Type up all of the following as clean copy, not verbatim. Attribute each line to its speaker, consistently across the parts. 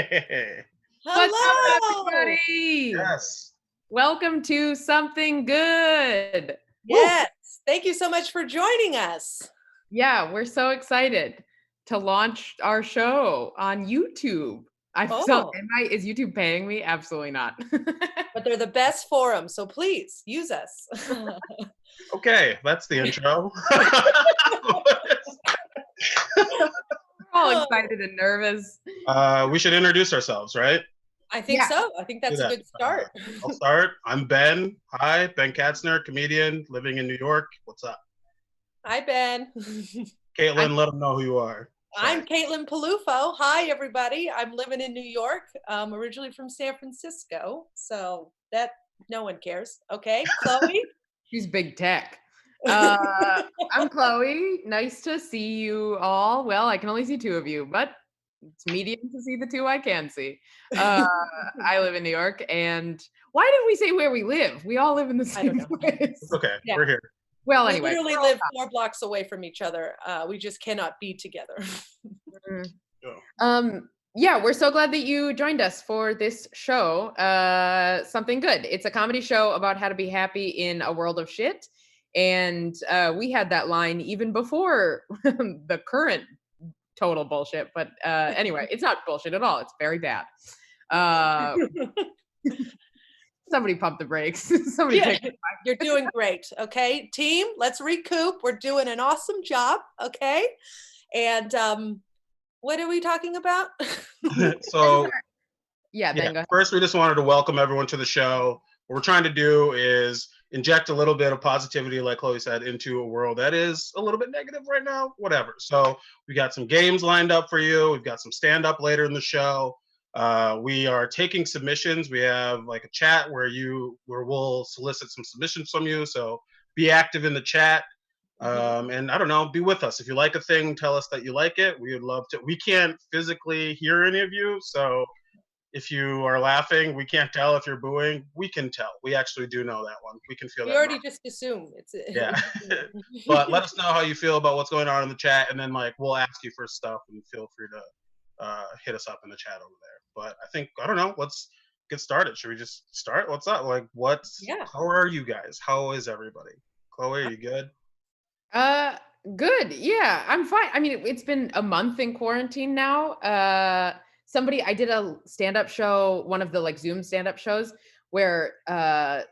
Speaker 1: Hey.
Speaker 2: What's up,
Speaker 3: Hello!
Speaker 2: everybody?
Speaker 1: Yes.
Speaker 2: Welcome to Something Good. Woo!
Speaker 3: Yes, thank you so much for joining us.
Speaker 2: Yeah, we're so excited to launch our show on YouTube.
Speaker 3: Oh,
Speaker 2: Is YouTube paying me? Absolutely not.
Speaker 3: but they're the best forum, so please use us.
Speaker 1: Okay, that's the intro.
Speaker 2: We're all
Speaker 3: Oh,
Speaker 2: excited and nervous.
Speaker 1: We should introduce ourselves, right?
Speaker 3: I think
Speaker 2: Yeah.
Speaker 3: so. I think
Speaker 1: Do
Speaker 3: that's a
Speaker 1: that.
Speaker 3: good start.
Speaker 1: I'll start. I'm Ben. Hi, Ben Katzner, comedian, living in New York. What's up?
Speaker 3: Hi, Ben.
Speaker 2: I'm
Speaker 1: Caitlin, let them know who you are.
Speaker 3: I'm
Speaker 1: Sorry.
Speaker 3: Caitlin Peluffo. Hi, everybody. I'm living in New York, originally from San Francisco, so that no one cares. Okay, Chloe.
Speaker 2: She's big tech. I'm Chloe. Nice to see you all. Well, I can only see two of you, but it's medium to see the two I can see. Uh, I live in New York, and why did we say where we live? We all live in the
Speaker 3: I don't
Speaker 2: same
Speaker 3: know.
Speaker 2: place.
Speaker 1: It's okay.
Speaker 3: Yeah.
Speaker 1: We're here.
Speaker 2: Well,
Speaker 3: We
Speaker 2: anyway.
Speaker 3: literally live 4 blocks away from each other. We just cannot be together.
Speaker 2: Mm.
Speaker 1: Oh.
Speaker 2: Yeah, we're so glad that you joined us for this show. Something Good. It's a comedy show about how to be happy in a world of shit. And we had that line even before the current total bullshit. But anyway, it's not bullshit at all. It's very bad. Somebody pump the brakes. Somebody
Speaker 3: Yeah,
Speaker 2: take.
Speaker 3: you're doing great. Okay, team, let's recoup. We're doing an awesome job. Okay, and what are we talking about?
Speaker 1: So,
Speaker 2: Yeah,
Speaker 1: yeah,
Speaker 2: then go ahead.
Speaker 1: first, we just wanted to welcome everyone to the show. What we're trying to do is inject a little bit of positivity, like Chloe said, into a world that is a little bit negative right now, whatever. So we got some games lined up for you. We've got some stand-up later in the show. We are taking submissions. We have like a chat where we'll solicit some submissions from you. So be active in the chat. And I don't know, be with us. If you like a thing, tell us that you like it. We would love to. We can't physically hear any of you, so if you are laughing, we can't tell. If you're booing, we can tell. We actually do know that one. We can feel
Speaker 3: We
Speaker 1: that.
Speaker 3: already just assume it's.
Speaker 1: Yeah. But let us know how you feel about what's going on in the chat, and then like we'll ask you for stuff, and feel free to hit us up in the chat over there. But I don't know. Let's get started. Should we just start? What's up? Like,
Speaker 3: Yeah.
Speaker 1: how are you guys? How is everybody? Chloe, are you good?
Speaker 2: Uh, Good. Yeah, I'm fine. I mean, it's been a month in quarantine now. I did a stand-up show, one of the like Zoom stand-up shows, where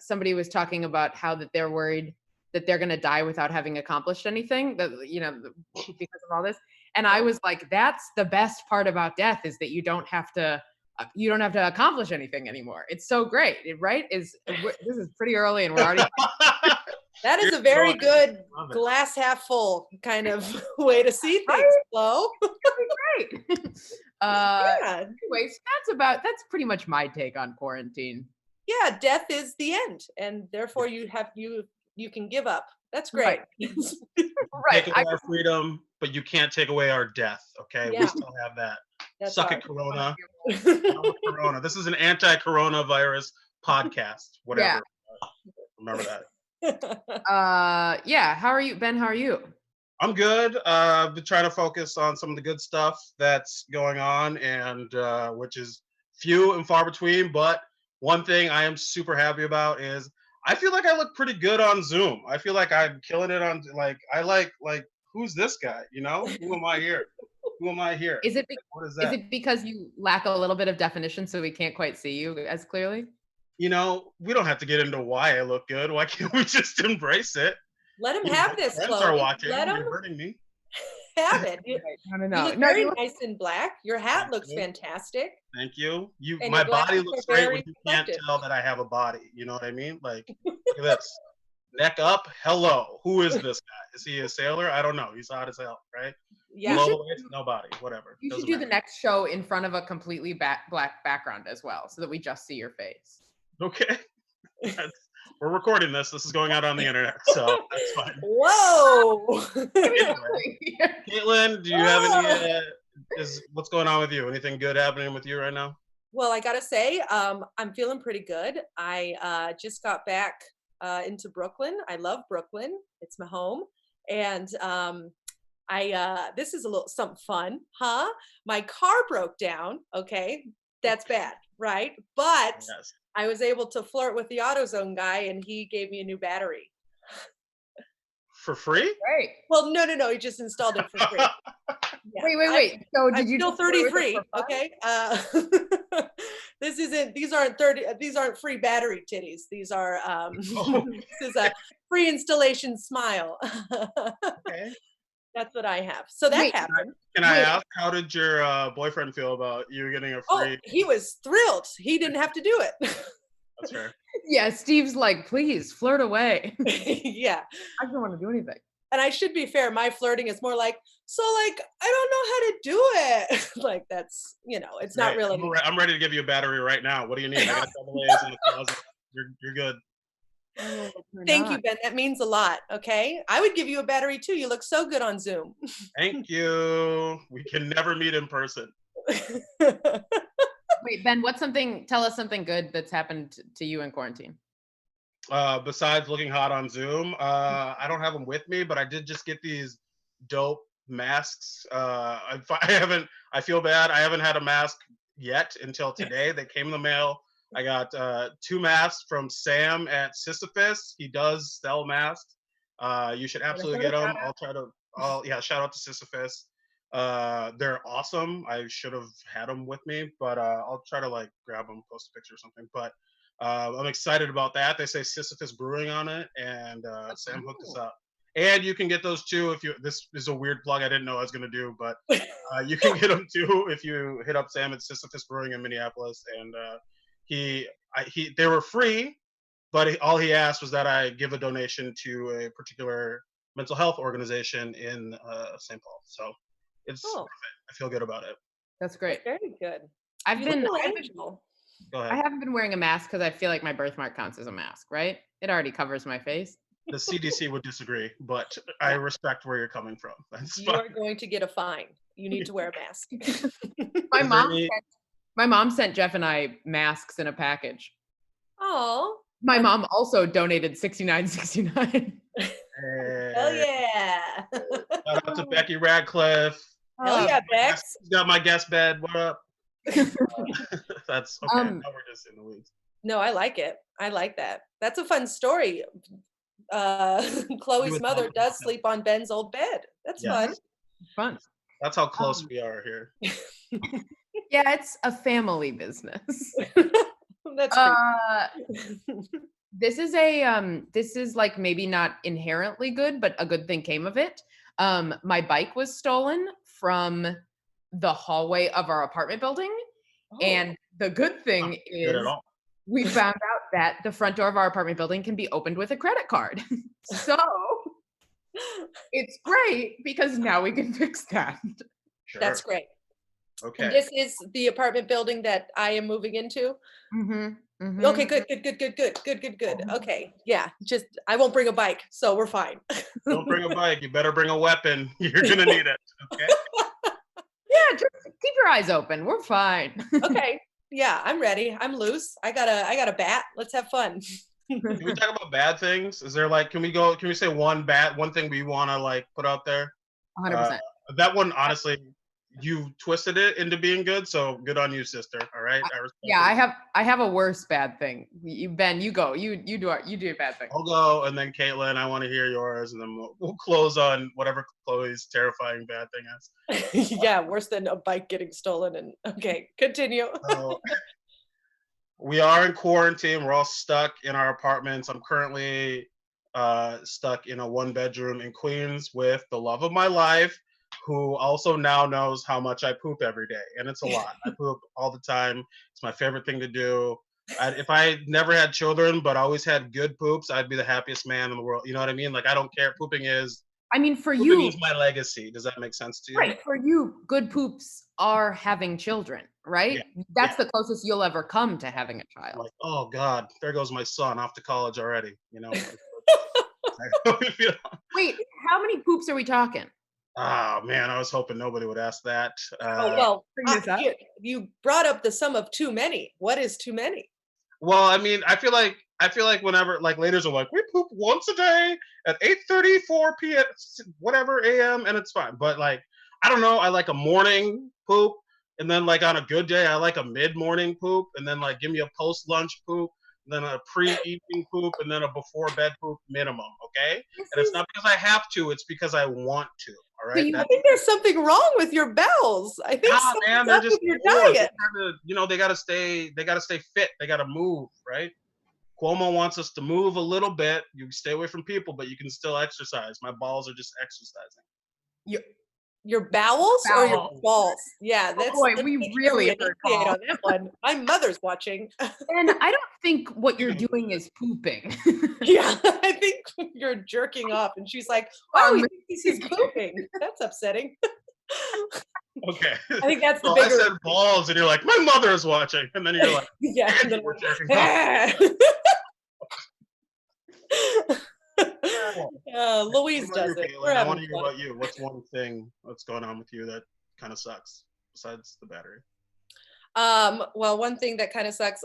Speaker 2: somebody was talking about how that they're worried that they're gonna die without having accomplished anything, because of all this. And I was like, that's the best part about death is that you don't have to accomplish anything anymore. It's so great, right? This is pretty early, and we're already.
Speaker 3: That is a very good glass half full kind of way to see things, Flo.
Speaker 2: Great.
Speaker 3: Yeah.
Speaker 2: Anyways, that's pretty much my take on quarantine.
Speaker 3: Yeah, death is the end, and therefore you can give up. That's great.
Speaker 2: Right.
Speaker 1: Take away our freedom, but you can't take away our death. Okay,
Speaker 3: Yeah.
Speaker 1: we still have that.
Speaker 3: That's
Speaker 1: Suck
Speaker 3: right.
Speaker 1: it, Corona. Corona. This is an anti-coronavirus podcast. Whatever.
Speaker 2: Yeah.
Speaker 1: Remember that.
Speaker 2: Yeah. How are you, Ben? How are you?
Speaker 1: I'm good. Been trying to focus on some of the good stuff that's going on, and which is few and far between. But one thing I am super happy about is I feel like I look pretty good on Zoom. I feel like I'm killing it on I like who's this guy? You know, who am I here? Who am I here?
Speaker 2: Is it
Speaker 1: What is
Speaker 2: is
Speaker 1: that?
Speaker 2: it because you lack a little bit of definition, so we can't quite see you as clearly?
Speaker 1: You know, we don't have to get into why I look good. Why can't we just embrace it?
Speaker 3: Let him
Speaker 1: You
Speaker 3: have
Speaker 1: know,
Speaker 3: this,
Speaker 1: friends
Speaker 3: Chloe.
Speaker 1: are watching.
Speaker 3: Let him
Speaker 1: You're hurting me.
Speaker 3: have it. You
Speaker 2: No.
Speaker 3: look
Speaker 2: No,
Speaker 3: very
Speaker 2: you
Speaker 3: nice in black. Your hat
Speaker 1: Thank
Speaker 3: looks
Speaker 1: you.
Speaker 3: fantastic.
Speaker 1: Thank you.
Speaker 3: And
Speaker 1: My
Speaker 3: your
Speaker 1: body
Speaker 3: glasses
Speaker 1: looks
Speaker 3: are
Speaker 1: great when
Speaker 3: very
Speaker 1: you can't
Speaker 3: reflective.
Speaker 1: tell that I have a body. You know what I mean? Like, look at this. Neck up. Hello. Who is this guy? Is he a sailor? I don't know. He's hot as hell, right?
Speaker 3: Yeah.
Speaker 1: Below the waist, no body. Whatever.
Speaker 2: You should
Speaker 1: Doesn't
Speaker 2: do the
Speaker 1: matter.
Speaker 2: next show in front of a completely black background as well, so that we just see your face.
Speaker 1: Okay. We're recording this. This is going out on the internet, so that's fine.
Speaker 3: Whoa.
Speaker 1: Anyway, Caitlin, do you have any? What's going on with you? Anything good happening with you right now?
Speaker 3: Well, I gotta say, I'm feeling pretty good. I just got back into Brooklyn. I love Brooklyn. It's my home. And this is a little something fun, huh? My car broke down. Okay, that's bad, right? But
Speaker 1: Yes.
Speaker 3: I was able to flirt with the AutoZone guy, and he gave me a new battery.
Speaker 1: For free?
Speaker 2: Right.
Speaker 3: Well, no, he just installed it for free. Yeah.
Speaker 2: Wait. So
Speaker 3: I'm
Speaker 2: did you
Speaker 3: still
Speaker 2: just play with it
Speaker 3: 33,
Speaker 2: for fun?
Speaker 3: okay? These aren't free battery titties. These are
Speaker 1: Oh,
Speaker 3: this is a free installation smile.
Speaker 1: okay.
Speaker 3: That's what I have. So that
Speaker 2: Wait,
Speaker 3: happened.
Speaker 1: Can I
Speaker 2: Wait.
Speaker 1: ask, how did your boyfriend feel about you getting a
Speaker 3: Oh,
Speaker 1: free?
Speaker 3: he was thrilled. He didn't have to do it.
Speaker 1: That's fair.
Speaker 2: Yeah, Steve's like, please flirt away.
Speaker 3: Yeah.
Speaker 2: I don't want to do anything.
Speaker 3: And I should be fair, my flirting is more like, so like, I don't know how to do it. Like that's, it's not
Speaker 1: Great.
Speaker 3: really.
Speaker 1: I'm ready to give you a battery right now. What do you need? I got double A's in the closet. You're good.
Speaker 2: Oh, you're
Speaker 3: Thank you,
Speaker 2: not.
Speaker 3: Ben. That means a lot. Okay. I would give you a battery too. You look so good on Zoom.
Speaker 1: Thank you. We can never meet in person.
Speaker 2: Wait, Ben, tell us something good that's happened to you in quarantine.
Speaker 1: Besides looking hot on Zoom, I don't have them with me, but I did just get these dope masks. I feel bad. I haven't had a mask yet until today. They came in the mail. I got 2 masks from Sam at Sisyphus. He does sell masks. You should absolutely get them. Shout out to Sisyphus. They're awesome. I should have had them with me, but I'll try to like grab them, post a picture or something. But I'm excited about that. They say Sisyphus Brewing on it, and Sam hooked us up. And you can get those too if you. This is a weird plug I didn't know I was gonna do, but you can get them too if you hit up Sam at Sisyphus Brewing in Minneapolis. And they were free, but all he asked was that I give a donation to a particular mental health organization in St. Paul. So it's I feel good about it.
Speaker 2: That's great.
Speaker 3: Very good.
Speaker 2: I've been
Speaker 3: Angel.
Speaker 1: Go ahead.
Speaker 2: I haven't been wearing a mask because I feel like my birthmark counts as a mask, right? It already covers my face.
Speaker 1: The CDC would disagree, but I respect where you're coming from. That's
Speaker 3: You
Speaker 1: fine.
Speaker 3: are going to get a fine. You need to wear a mask.
Speaker 2: My mom sent Jeff and I masks in a package.
Speaker 3: Oh.
Speaker 2: My mom also donated $69.69.
Speaker 3: Hell yeah.
Speaker 1: Shout out to Becky Radcliffe.
Speaker 3: Hell yeah, Bex.
Speaker 1: Got my guest bed. What up? That's okay. Now we're just in the weeds.
Speaker 3: No, I like it. I like that. That's a fun story. Chloe's mother does sleep on Ben's old bed. That's
Speaker 2: Fun.
Speaker 1: That's how close we are here.
Speaker 2: Yeah, it's a family business.
Speaker 3: That's
Speaker 2: this is like maybe not inherently good, but a good thing came of it. My bike was stolen from the hallway of our apartment building. And the good thing is we found out that the front door of our apartment building can be opened with a credit card. So it's great because now we can fix that.
Speaker 1: Sure.
Speaker 3: That's great.
Speaker 1: Okay.
Speaker 3: And this is the apartment building that I am moving into.
Speaker 2: Mm-hmm, mm-hmm.
Speaker 3: Okay, good. Okay, yeah. Just I won't bring a bike, so we're fine.
Speaker 1: Don't bring a bike. You better bring a weapon. You're gonna need it. Okay.
Speaker 2: Yeah, just keep your eyes open. We're fine.
Speaker 3: Okay. Yeah, I'm ready. I'm loose. I got a bat. Let's have fun.
Speaker 1: Can we talk about bad things? Is there like, can we say one thing we want to like put out there?
Speaker 2: 100%.
Speaker 1: That one, honestly, you twisted it into being good, so good on you, sister. All right.
Speaker 2: I have a worse bad thing. Ben, you go. You do a bad thing.
Speaker 1: I'll go, and then Caitlin, I want to hear yours, and then we'll close on whatever Chloe's terrifying bad thing is.
Speaker 3: Yeah, worse than a bike getting stolen. And okay, continue.
Speaker 1: We are in quarantine. We're all stuck in our apartments. I'm currently stuck in a 1-bedroom in Queens with the love of my life, who also now knows how much I poop every day. And it's a lot. I poop all the time. It's my favorite thing to do. If I never had children, but always had good poops, I'd be the happiest man in the world. You know what I mean? Like, I don't care. Pooping is my legacy. Does that make sense to you?
Speaker 2: Right. For you, good poops are having children, right?
Speaker 1: Yeah.
Speaker 2: That's the closest you'll ever come to having a child.
Speaker 1: Like, oh God, there goes my son off to college already. You know?
Speaker 2: Wait, how many poops are we talking?
Speaker 1: Oh man, I was hoping nobody would ask that.
Speaker 3: You brought up the sum of too many. What is too many?
Speaker 1: Well, I mean, I feel like I feel like whenever like ladies are like, we poop once a day at 8:34 p.m. whatever a.m. and it's fine. But like, I don't know. I like a morning poop, and then like on a good day, I like a mid-morning poop, and then like give me a post-lunch poop, and then a pre-evening poop, and then a before-bed poop minimum. Okay,
Speaker 2: This
Speaker 1: and it's
Speaker 2: is
Speaker 1: not because I have to; it's because I want to. All
Speaker 2: so
Speaker 1: right.
Speaker 2: you
Speaker 3: I think there's something wrong with your bowels. I think
Speaker 1: Nah, man,
Speaker 3: something's
Speaker 1: they're
Speaker 3: up
Speaker 1: just
Speaker 3: with your
Speaker 1: bored.
Speaker 3: diet.
Speaker 1: They gotta stay. They gotta stay fit. They gotta move, right? Cuomo wants us to move a little bit. You stay away from people, but you can still exercise. My balls are just exercising.
Speaker 3: Your, your bowels or your
Speaker 2: bowels.
Speaker 3: balls? Yeah,
Speaker 2: Oh
Speaker 3: let's
Speaker 2: boy,
Speaker 3: make
Speaker 2: we
Speaker 3: sure
Speaker 2: really
Speaker 3: we
Speaker 2: heard
Speaker 3: enunciate
Speaker 2: balls.
Speaker 3: on that one. My mother's watching.
Speaker 2: And I don't think what you're doing is pooping.
Speaker 3: Yeah, I think you're jerking off, and she's like, "Oh, he thinks he's pooping." That's upsetting.
Speaker 1: Okay.
Speaker 3: I think that's the
Speaker 1: So I
Speaker 3: bigger.
Speaker 1: said balls, and you're like, my mother is watching, and then you're like,
Speaker 3: Yeah.
Speaker 1: and
Speaker 3: And then
Speaker 1: you were jerking off.
Speaker 3: Louise
Speaker 1: What about you,
Speaker 3: does it.
Speaker 1: Caitlin?
Speaker 3: We're
Speaker 1: I want
Speaker 3: having
Speaker 1: to hear
Speaker 3: fun.
Speaker 1: about you. What's one thing that's going on with you that kind of sucks besides the battery?
Speaker 3: Well, one thing that kind of sucks.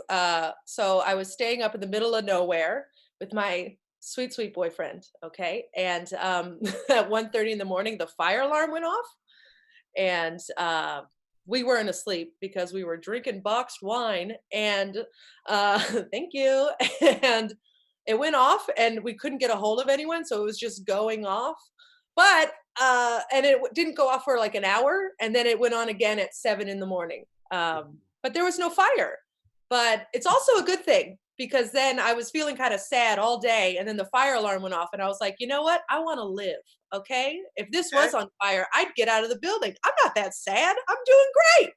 Speaker 3: So I was staying up in the middle of nowhere with my sweet, sweet boyfriend. Okay. And at 1:30 in the morning, the fire alarm went off. And we weren't asleep because we were drinking boxed wine. And thank you. And it went off and we couldn't get a hold of anyone. So it was just going off. But, and it didn't go off for like an hour. And then it went on again at 7 in the morning. But there was no fire. But it's also a good thing because then I was feeling kind of sad all day. And then the fire alarm went off and I was like, you know what? I want to live. Okay. If this
Speaker 1: Okay.
Speaker 3: was on fire, I'd get out of the building. I'm not that sad. I'm doing great.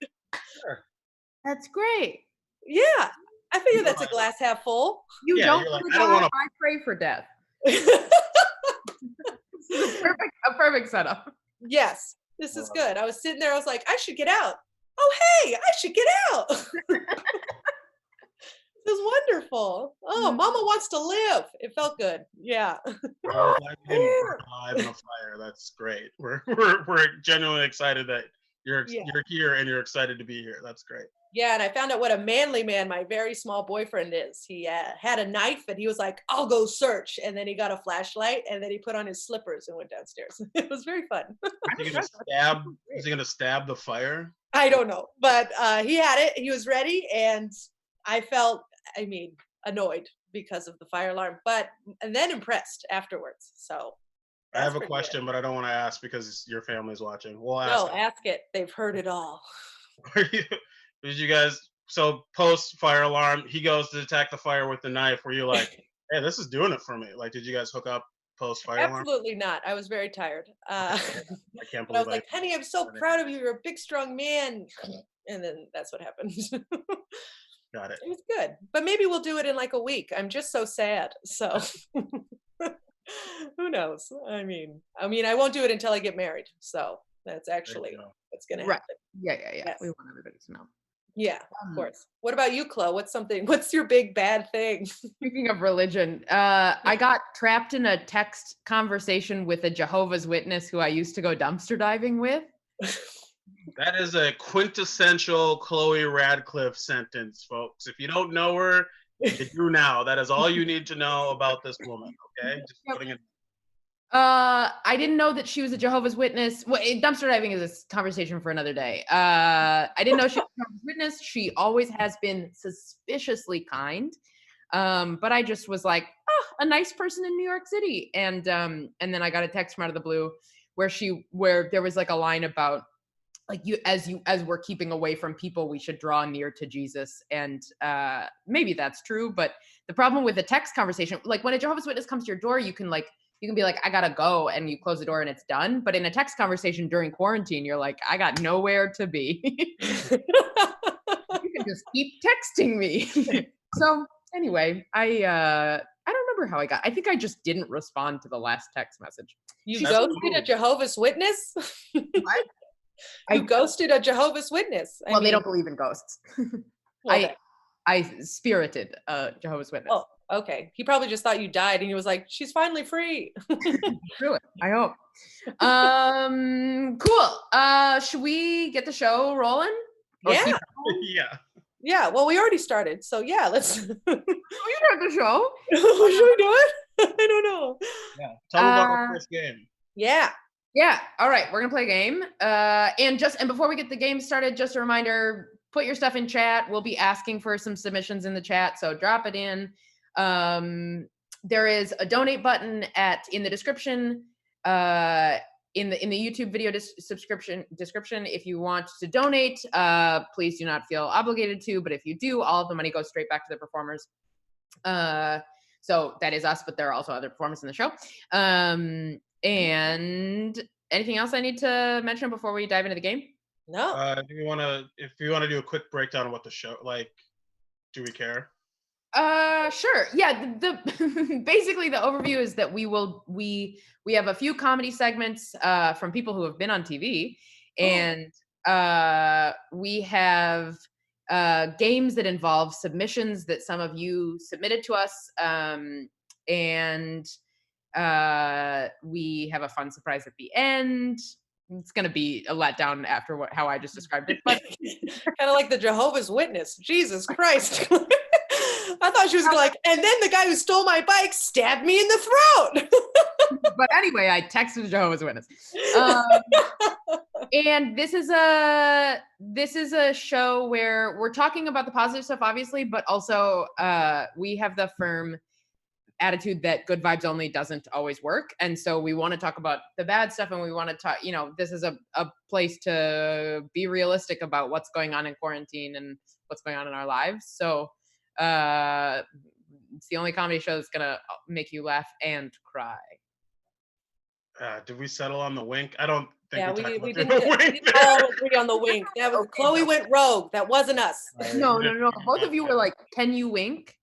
Speaker 1: Sure.
Speaker 2: That's great.
Speaker 3: Yeah. I figure that's a
Speaker 1: Right.
Speaker 3: glass half full.
Speaker 2: You
Speaker 1: Yeah,
Speaker 2: don't
Speaker 1: you're like,
Speaker 2: want
Speaker 1: I
Speaker 2: to
Speaker 1: don't
Speaker 2: die,
Speaker 1: wanna-
Speaker 2: I pray for death. This is a perfect setup.
Speaker 3: Yes. This is
Speaker 1: Love
Speaker 3: good. I was sitting there. I was like, I should get out. Oh, hey, I should get out. This is wonderful. Oh, mama wants to live. It felt good. Yeah.
Speaker 1: Well, I'm glad you didn't burn alive in a fire. That's great. We're genuinely excited that you're
Speaker 3: Yeah.
Speaker 1: here and you're excited to be here. That's great.
Speaker 3: Yeah, and I found out what a manly man my very small boyfriend is. He had a knife and he was like, I'll go search. And then he got a flashlight and then he put on his slippers and went downstairs. It was very fun.
Speaker 1: Is he gonna stab the fire?
Speaker 3: I don't know, but he had it. He was ready. And I felt, annoyed because of the fire alarm, and then impressed afterwards. So
Speaker 1: I have
Speaker 3: that's
Speaker 1: a
Speaker 3: pretty
Speaker 1: question, but I don't want to ask because your family's watching. We'll
Speaker 3: good.
Speaker 1: ask.
Speaker 3: No, ask it. They've heard it all.
Speaker 1: Did you guys? So post fire alarm, he goes to attack the fire with the knife. Were you like, hey, this is doing it for me? Like, did you guys hook up post fire alarm?
Speaker 3: Absolutely not. I was very tired.
Speaker 1: I can't
Speaker 3: But I was
Speaker 1: believe
Speaker 3: like, honey, I'm so proud of you. You're a big, strong man. And then that's what happened.
Speaker 1: got it.
Speaker 3: It was good. But maybe we'll do it in like a week. I'm just so sad. So who knows? I won't do it until I get married. So that's actually
Speaker 1: go.
Speaker 3: what's going to
Speaker 2: Right.
Speaker 3: happen.
Speaker 2: Yeah.
Speaker 3: Yes.
Speaker 2: We want everybody to know.
Speaker 3: Yeah, of course. What about you, Chloe? What's your big bad thing?
Speaker 2: Speaking of religion, I got trapped in a text conversation with a Jehovah's Witness who I used to go dumpster diving with.
Speaker 1: That is a quintessential Chloe Radcliffe sentence, folks. If you don't know her, you do now. That is all you need to know about this woman. Okay, just putting it.
Speaker 2: I didn't know that she was a Jehovah's Witness. Well, dumpster diving is a conversation for another day. I didn't know she was a Jehovah's Witness. She always has been suspiciously kind. But I just was like, a nice person in New York City. And then I got a text from out of the blue where there was like a line about like as we're keeping away from people, we should draw near to Jesus. And maybe that's true. But the problem with a text conversation, like when a Jehovah's Witness comes to your door, you can be like, I gotta go, and you close the door and it's done. But in a text conversation during quarantine, you're like, I got nowhere to be. You can just keep texting me. So anyway, I don't remember how I think I just didn't respond to the last text message.
Speaker 3: You ghosted a Jehovah's Witness? You ghosted a Jehovah's Witness.
Speaker 2: They don't believe in ghosts. I spirited a Jehovah's Witness.
Speaker 3: Oh, okay. He probably just thought you died and he was like, she's finally free.
Speaker 2: Really? I hope. Cool. Should we get the show rolling?
Speaker 3: Yeah.
Speaker 1: Yeah.
Speaker 3: Yeah, well, we already started, so yeah, let's.
Speaker 2: Oh, you start the show.
Speaker 3: Should we do it? I don't know.
Speaker 1: Yeah. Tell them about our first game.
Speaker 3: Yeah.
Speaker 2: Yeah. All right. We're gonna play a game. And before we get the game started, just a reminder: put your stuff in chat. We'll be asking for some submissions in the chat, so drop it in. There is a donate button in the description. In the YouTube video description. If you want to donate, please do not feel obligated to. But if you do, all of the money goes straight back to the performers. So that is us, but there are also other performers in the show. And anything else I need to mention before we dive into the game?
Speaker 3: No.
Speaker 1: If you want to do a quick breakdown of what the show, like, do we care?
Speaker 2: Sure. Yeah. The basically the overview is that we have a few comedy segments from people who have been on TV, and we have games that involve submissions that some of you submitted to us, and we have a fun surprise at the end. It's going to be a letdown after how I just described it, but
Speaker 3: kind of like the Jehovah's Witness. Jesus Christ. I thought she was like, and then the guy who stole my bike stabbed me in the throat.
Speaker 2: But anyway, I texted Jehovah's Witness. And this is a show where we're talking about the positive stuff, obviously, but also we have the firm attitude that good vibes only doesn't always work. And so we want to talk about the bad stuff, and we want to talk, this is a place to be realistic about what's going on in quarantine and what's going on in our lives. So it's the only comedy show that's gonna make you laugh and cry.
Speaker 1: Did we settle on the wink? I don't think
Speaker 3: we didn't all agree on the wink. That was Chloe went rogue. That wasn't us.
Speaker 2: No. Both of you were like, "Can you wink?"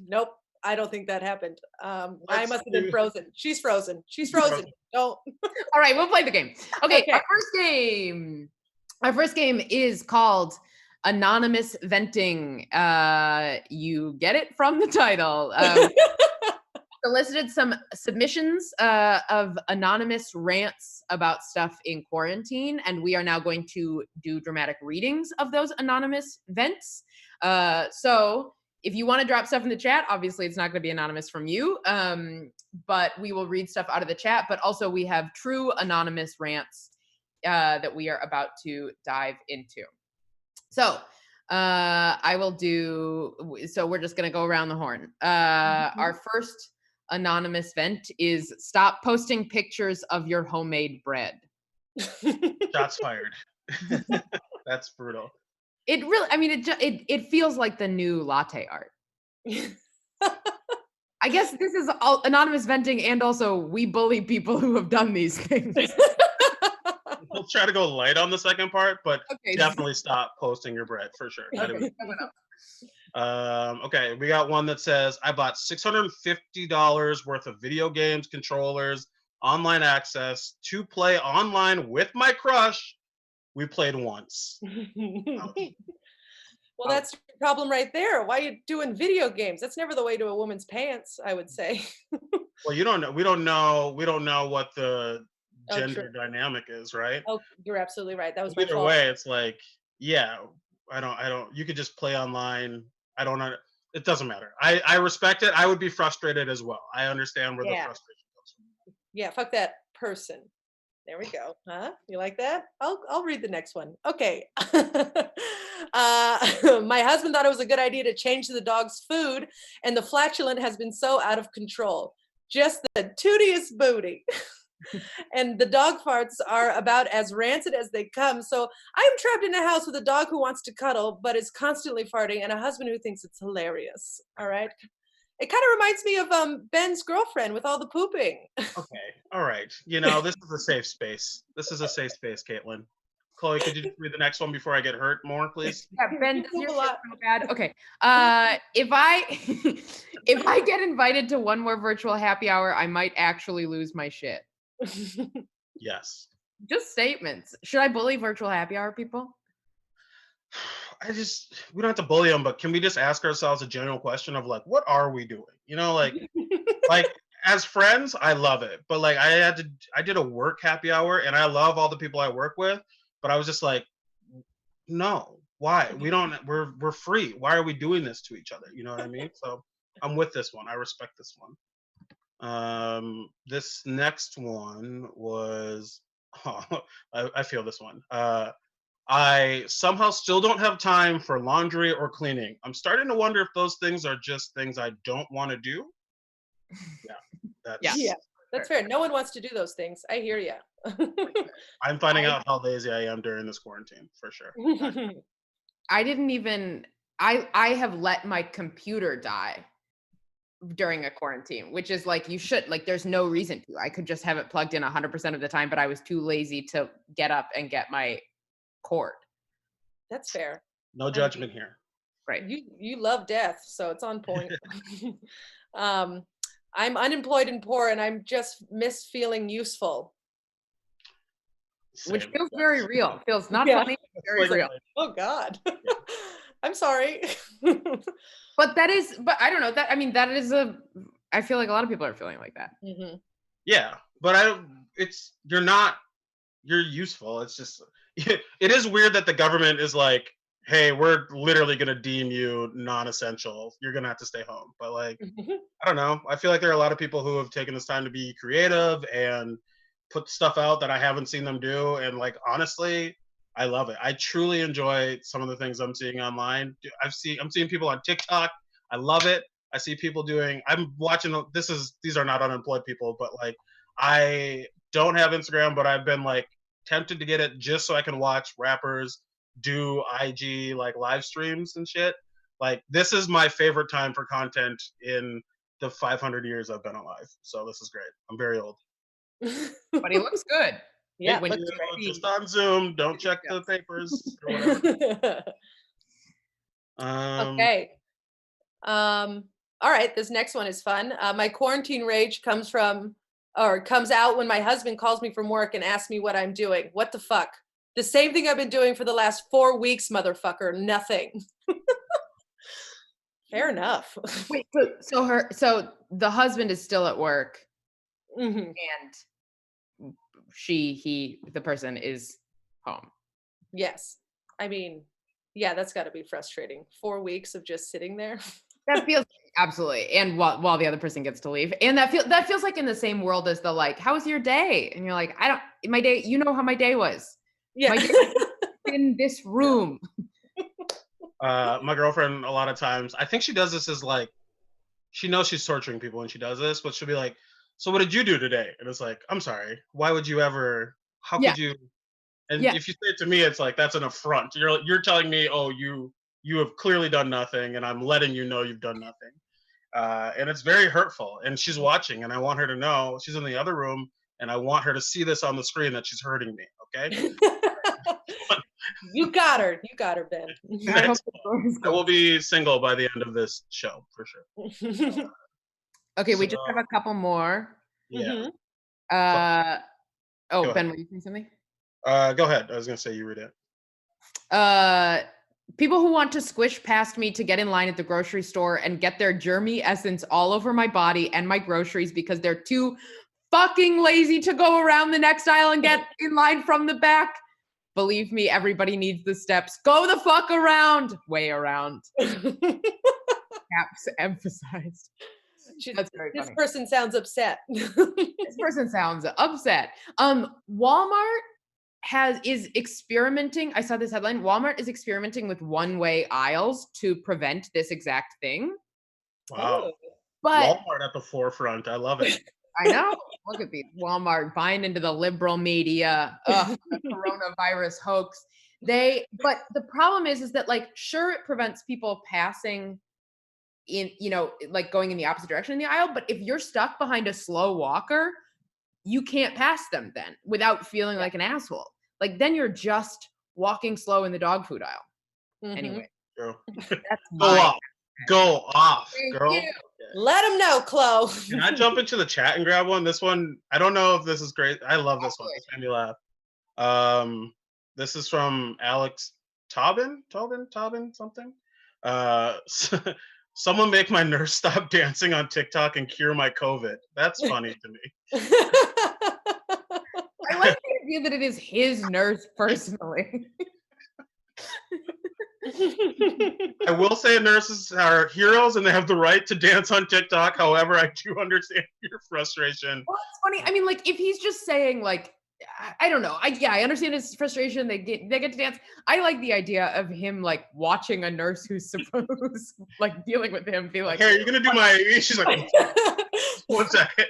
Speaker 3: Nope. I don't think that happened. I must have been frozen. She's frozen. Don't.
Speaker 2: All right, we'll play the game. Okay. Our first game is called Anonymous Venting. You get it from the title. Solicited some submissions of anonymous rants about stuff in quarantine, and we are now going to do dramatic readings of those anonymous vents. So if you want to drop stuff in the chat, obviously it's not going to be anonymous from you, but we will read stuff out of the chat. But also we have true anonymous rants that we are about to dive into. So I will do, so we're just going to go around the horn. Our first anonymous vent is: stop posting pictures of your homemade bread.
Speaker 1: Shots fired. That's brutal.
Speaker 2: It really, I mean, it feels like the new latte art. I guess this is all anonymous venting, and also we bully people who have done these things.
Speaker 1: We'll try to go light on the second part, but definitely stop posting your bread for sure. Okay, we got one that says, I bought $650 worth of video games, controllers, online access to play online with my crush. We played once.
Speaker 3: Well, that's your problem right there. Why are you doing video games? That's never the way to a woman's pants, I would say.
Speaker 1: Well, you don't know. We don't know what the gender dynamic is, right?
Speaker 3: Oh, you're absolutely right. That was
Speaker 1: either way. It's like, yeah, I don't. You could just play online. I don't know. It doesn't matter. I respect it. I would be frustrated as well. I understand where the frustration comes from.
Speaker 3: Yeah, fuck that person. There we go. Huh? You like that? I'll read the next one. Okay. My husband thought it was a good idea to change the dog's food, and the flatulent has been so out of control. Just the tootiest booty. And the dog farts are about as rancid as they come. So I am trapped in a house with a dog who wants to cuddle, but is constantly farting, and a husband who thinks it's hilarious. All right. It kind of reminds me of Ben's girlfriend with all the pooping.
Speaker 1: Okay. All right. This is a safe space. This is a safe space, Caitlin. Chloe, could you read the next one before I get hurt more, please?
Speaker 2: Yeah, Ben, does your shit so bad? Okay. If I get invited to one more virtual happy hour, I might actually lose my shit.
Speaker 1: Yes.
Speaker 2: Just statements. Should I bully virtual happy hour people?
Speaker 1: We don't have to bully them, but can we just ask ourselves a general question of like, what are we doing? Like as friends, I love it. But like I did a work happy hour, and I love all the people I work with, but I was just like, no, Why? We're free. Why are we doing this to each other? You know what I mean? So I'm with this one. I respect this one. This next one was, oh, I feel this one. I somehow still don't have time for laundry or cleaning. I'm starting to wonder if those things are just things I don't want to do. Yeah, that's.
Speaker 3: Yeah, that's fair. No one wants to do those things. I hear you.
Speaker 1: I'm finding out how lazy I am during this quarantine for sure.
Speaker 2: I didn't even. I have let my computer die during a quarantine, which is like, you should, like, there's no reason to. I could just have it plugged in 100% of the time, but I was too lazy to get up and get my cord.
Speaker 3: That's fair.
Speaker 1: No judgment here.
Speaker 2: Right.
Speaker 3: You love death, so it's on point. I'm unemployed and poor, and I'm just miss feeling useful.
Speaker 2: Which feels very real. Feels not
Speaker 3: Yeah.
Speaker 2: funny, very real.
Speaker 3: Oh God. I'm sorry.
Speaker 2: But I don't know, I feel like a lot of people are feeling like that.
Speaker 3: Mm-hmm.
Speaker 1: Yeah, but you're useful. It's just, it is weird that the government is like, hey, we're literally going to deem you non-essential. You're going to have to stay home. But like, I don't know. I feel like there are a lot of people who have taken this time to be creative and put stuff out that I haven't seen them do. And like, honestly, I love it. I truly enjoy some of the things I'm seeing online. I'm seeing people on TikTok. I love it. I see people I'm watching, these are not unemployed people, but like, I don't have Instagram, but I've been like tempted to get it just so I can watch rappers do IG like live streams and shit. Like, this is my favorite time for content in the 500 years I've been alive. So this is great. I'm very old.
Speaker 2: But he looks good.
Speaker 3: Yeah,
Speaker 2: When
Speaker 1: just on Zoom. Don't check the papers or whatever.
Speaker 3: Okay. All right, this next one is fun. My quarantine rage comes out when my husband calls me from work and asks me what I'm doing. What the fuck? The same thing I've been doing for the last 4 weeks, motherfucker. Nothing. Fair enough.
Speaker 2: Wait, so the husband is still at work,
Speaker 3: Mm-hmm.
Speaker 2: and the person is home.
Speaker 3: Yes. I mean, yeah, that's got to be frustrating. 4 weeks of just sitting there.
Speaker 2: That feels absolutely, and while the other person gets to leave, and that feels like in the same world as the like, how was your day? And you're like, my day. You know how my day was.
Speaker 3: Yeah.
Speaker 2: My day was in this room.
Speaker 1: My girlfriend, a lot of times, I think she does this as like, she knows she's torturing people when she does this, but she'll be like, so what did you do today? And it's like, I'm sorry. Why would you ever? How could you? And if you say it to me, it's like, that's an affront. You're telling me, oh, you have clearly done nothing, and I'm letting you know you've done nothing. And it's very hurtful. And she's watching, and I want her to know, she's in the other room, and I want her to see this on the screen that she's hurting me. Okay.
Speaker 3: You got her, Ben.
Speaker 1: I will be single by the end of this show for sure.
Speaker 2: Okay, we just have a couple more.
Speaker 1: Yeah.
Speaker 2: Ben, were you saying something?
Speaker 1: Go ahead. I was gonna say you read it.
Speaker 2: People who want to squish past me to get in line at the grocery store and get their germy essence all over my body and my groceries because they're too fucking lazy to go around the next aisle and get in line from the back. Believe me, everybody needs the steps. Go the fuck around. Way around. Caps emphasized. That's very funny.
Speaker 3: This person sounds upset.
Speaker 2: This person sounds upset. Walmart is experimenting. I saw this headline. Walmart is experimenting with one-way aisles to prevent this exact thing.
Speaker 1: Wow.
Speaker 2: But
Speaker 1: Walmart at the forefront. I love it.
Speaker 2: I know. Look at these Walmart buying into the liberal media. The coronavirus hoax. But the problem is that, like, sure, it prevents people passing in, like going in the opposite direction in the aisle. But if you're stuck behind a slow walker, you can't pass them then without feeling like an asshole. Like, then you're just walking slow in the dog food aisle. Mm-hmm. Anyway,
Speaker 1: that's Go off, girl.
Speaker 2: You.
Speaker 3: Let them know, Chloe.
Speaker 1: Can I jump into the chat and grab one? This one, I don't know if this is great. I love this one. This made me laugh. This is from Alex Tobin, something. Someone make my nurse stop dancing on TikTok and cure my COVID. That's funny to me.
Speaker 2: I like the idea that it is his nurse personally.
Speaker 1: I will say nurses are heroes and they have the right to dance on TikTok. However, I do understand your frustration.
Speaker 2: Well, it's funny. I mean, like, if he's just saying, like, I don't know. I understand his frustration. They get to dance. I like the idea of him like watching a nurse who's supposed like deling with him be like,
Speaker 1: "Hey, you're gonna do my?" She's like, "One second."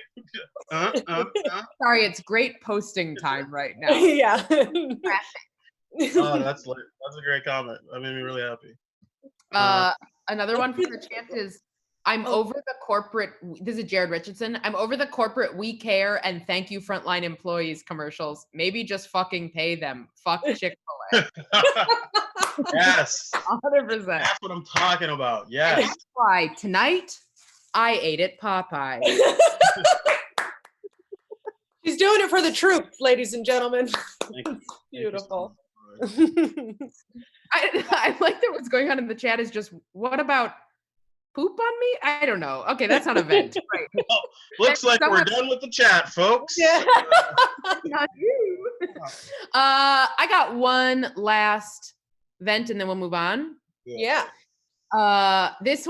Speaker 2: Sorry, it's great posting time right now.
Speaker 3: Yeah.
Speaker 1: Oh, that's lit. That's a great comment. That made me really happy.
Speaker 2: Another one from the chat is, I'm over the corporate. This is Jared Richardson. I'm over the corporate "we care" and "thank you frontline employees" commercials. Maybe just fucking pay them. Fuck Chick-fil-A.
Speaker 1: Yes.
Speaker 2: 100%.
Speaker 1: That's what I'm talking about. Yes.
Speaker 2: And that's why tonight I ate at Popeye.
Speaker 3: She's doing it for the troops, ladies and gentlemen. Beautiful.
Speaker 2: I like that what's going on in the chat is just, what about poop on me? I don't know. Okay, that's not a vent. Right.
Speaker 1: Well, looks like we're done with the chat, folks.
Speaker 3: Yeah.
Speaker 2: Not you. I got one last vent and then we'll move on.
Speaker 3: Yeah.
Speaker 2: This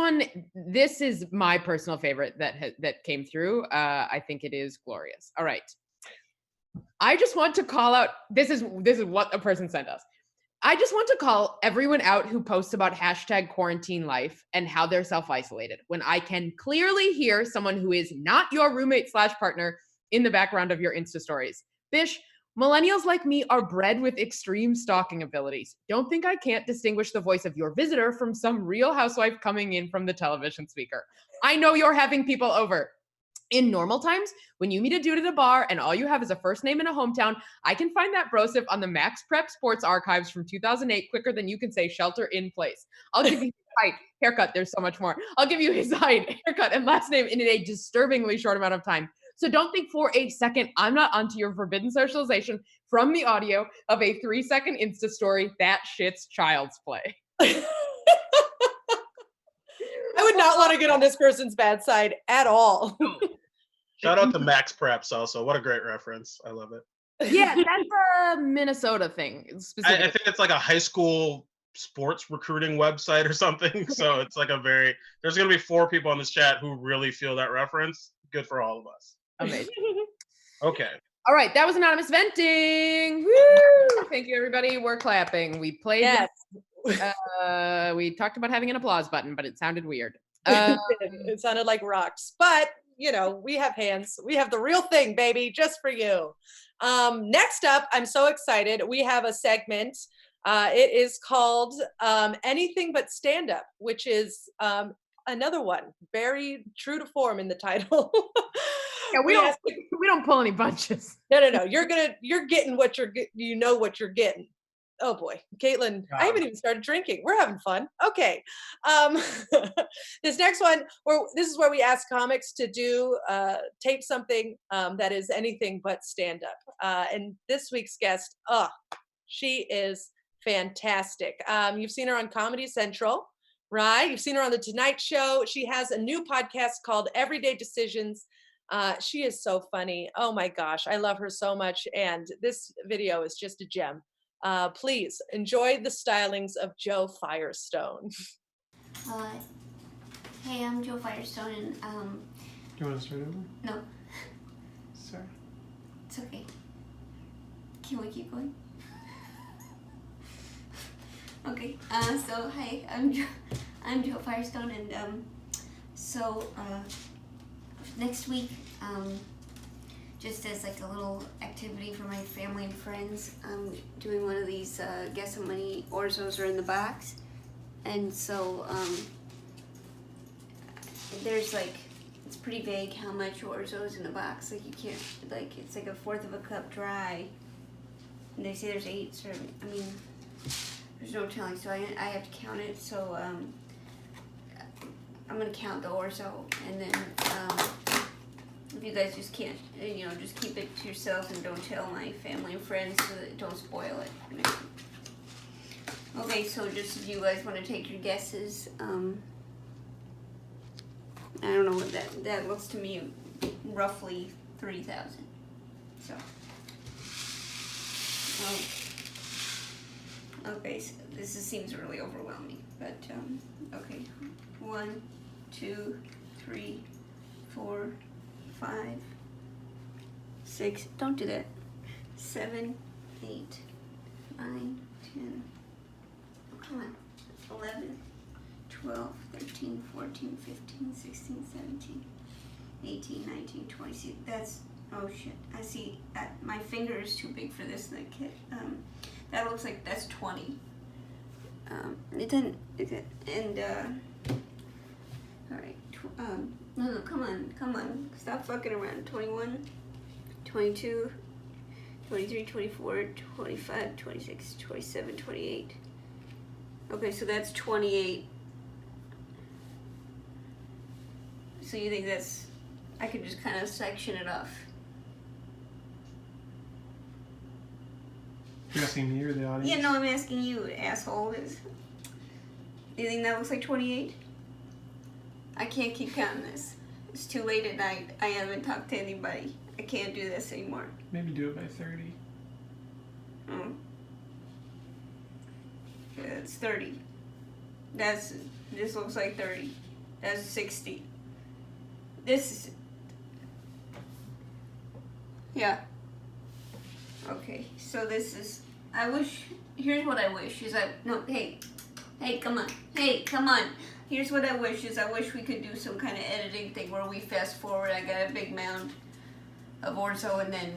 Speaker 2: is my personal favorite that came through. I think it is glorious. All right. I just want to call out, this is what a person sent us. I just want to call everyone out who posts about #quarantine life and how they're self-isolated when I can clearly hear someone who is not your roommate/partner in the background of your Insta stories. Bish, millennials like me are bred with extreme stalking abilities. Don't think I can't distinguish the voice of your visitor from some real housewife coming in from the television speaker. I know you're having people over. In normal times, when you meet a dude at a bar and all you have is a first name and a hometown, I can find that brosif on the Max Prep Sports archives from 2008 quicker than you can say shelter in place. I'll give you his height, haircut, there's so much more. I'll give you his height, haircut, and last name in a disturbingly short amount of time. So don't think for a second I'm not onto your forbidden socialization from the audio of a 3-second Insta story. That shit's child's play.
Speaker 3: I would not want to get on this person's bad side at all.
Speaker 1: Shout out to Max Preps also. What a great reference. I love it.
Speaker 2: Yeah, that's a Minnesota thing.
Speaker 1: I think it's like a high school sports recruiting website or something. So it's like there's going to be 4 people on this chat who really feel that reference. Good for all of us.
Speaker 2: Amazing.
Speaker 1: Okay.
Speaker 2: All right, that was anonymous venting. Woo! Thank you, everybody. We're clapping. We played.
Speaker 3: Yes.
Speaker 2: We talked about having an applause button, but it sounded weird.
Speaker 3: It sounded like rocks, but we have hands. We have the real thing, baby, just for you. Next up, I'm so excited. We have a segment. It is called Anything But Stand Up, which is another one, very true to form in the title.
Speaker 2: Yeah, we don't pull any bunches.
Speaker 3: No. You're getting what what you're getting. Oh boy, Caitlin, I haven't even started drinking. We're having fun. Okay. This next one, this is where we ask comics to tape something that is anything but stand up. And this week's guest, she is fantastic. You've seen her on Comedy Central, right? You've seen her on The Tonight Show. She has a new podcast called Everyday Decisions. She is so funny. Oh my gosh, I love her so much. And this video is just a gem. Please enjoy the stylings of Jo Firestone.
Speaker 4: Hey, I'm Jo Firestone, and
Speaker 5: Do you want to start over?
Speaker 4: No,
Speaker 5: Sorry.
Speaker 4: it's okay. Can we keep going? Okay. So hi, I'm Jo Firestone, and next week, just as like a little activity for my family and friends, I'm doing one of these guess how many orzos are in the box. And so there's it's pretty vague how much orzo is in the box. Like you can't, it's like 1/4 of a cup dry. And they say there's 8, so there's no telling. So I have to count it. So I'm gonna count the orzo, and then if you guys just can't, just keep it to yourself and don't tell my family and friends so that don't spoil it. Okay, so just if you guys want to take your guesses, I don't know what that looks to me, roughly 3,000. So, Okay, so seems really overwhelming, but okay. 1, 2, 3, 4, 5, 6. Don't do that. 7, 8, 9, 10. Oh, come on. 11, 12, 13, 14, 15, 16, 17, 18, 19, 20. See, that's, oh shit. I see, my finger is too big for this kit. That looks like that's 20. It didn't, and, alright, no, come on, stop fucking around. 21, 22, 23, 24, 25, 26, 27, 28. Okay, so that's 28. So you think I could just kind of section it off?
Speaker 5: You're asking me or the audience?
Speaker 4: Yeah, no, I'm asking you, asshole. Do you think that looks like 28? I can't keep counting this. It's too late at night. I haven't talked to anybody. I can't do this anymore.
Speaker 5: Maybe do it by 30.
Speaker 4: Oh. Yeah, it's 30. This looks like 30. That's 60. This is... Yeah. Okay, so this is... Here's what I wish is Hey, come on. Here's what I wish is I wish we could do some kind of editing thing where we fast forward. I got a big mound of orzo and then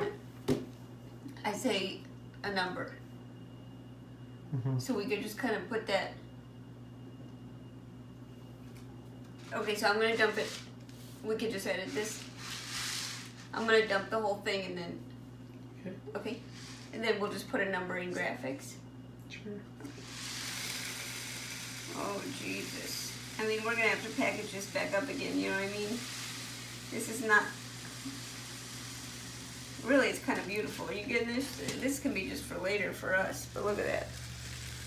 Speaker 4: I say a number.
Speaker 5: Mm-hmm.
Speaker 4: So we could just kind of put that. Okay, so I'm going to dump it. We could just edit this. I'm going to dump the whole thing and then... Okay. And then we'll just put a number in graphics.
Speaker 5: Sure.
Speaker 4: Oh, Jesus. I mean, we're going to have to package this back up again, you know what I mean? This is not... Really, it's kind of beautiful. Are you getting this? This can be just for later for us, but look at that.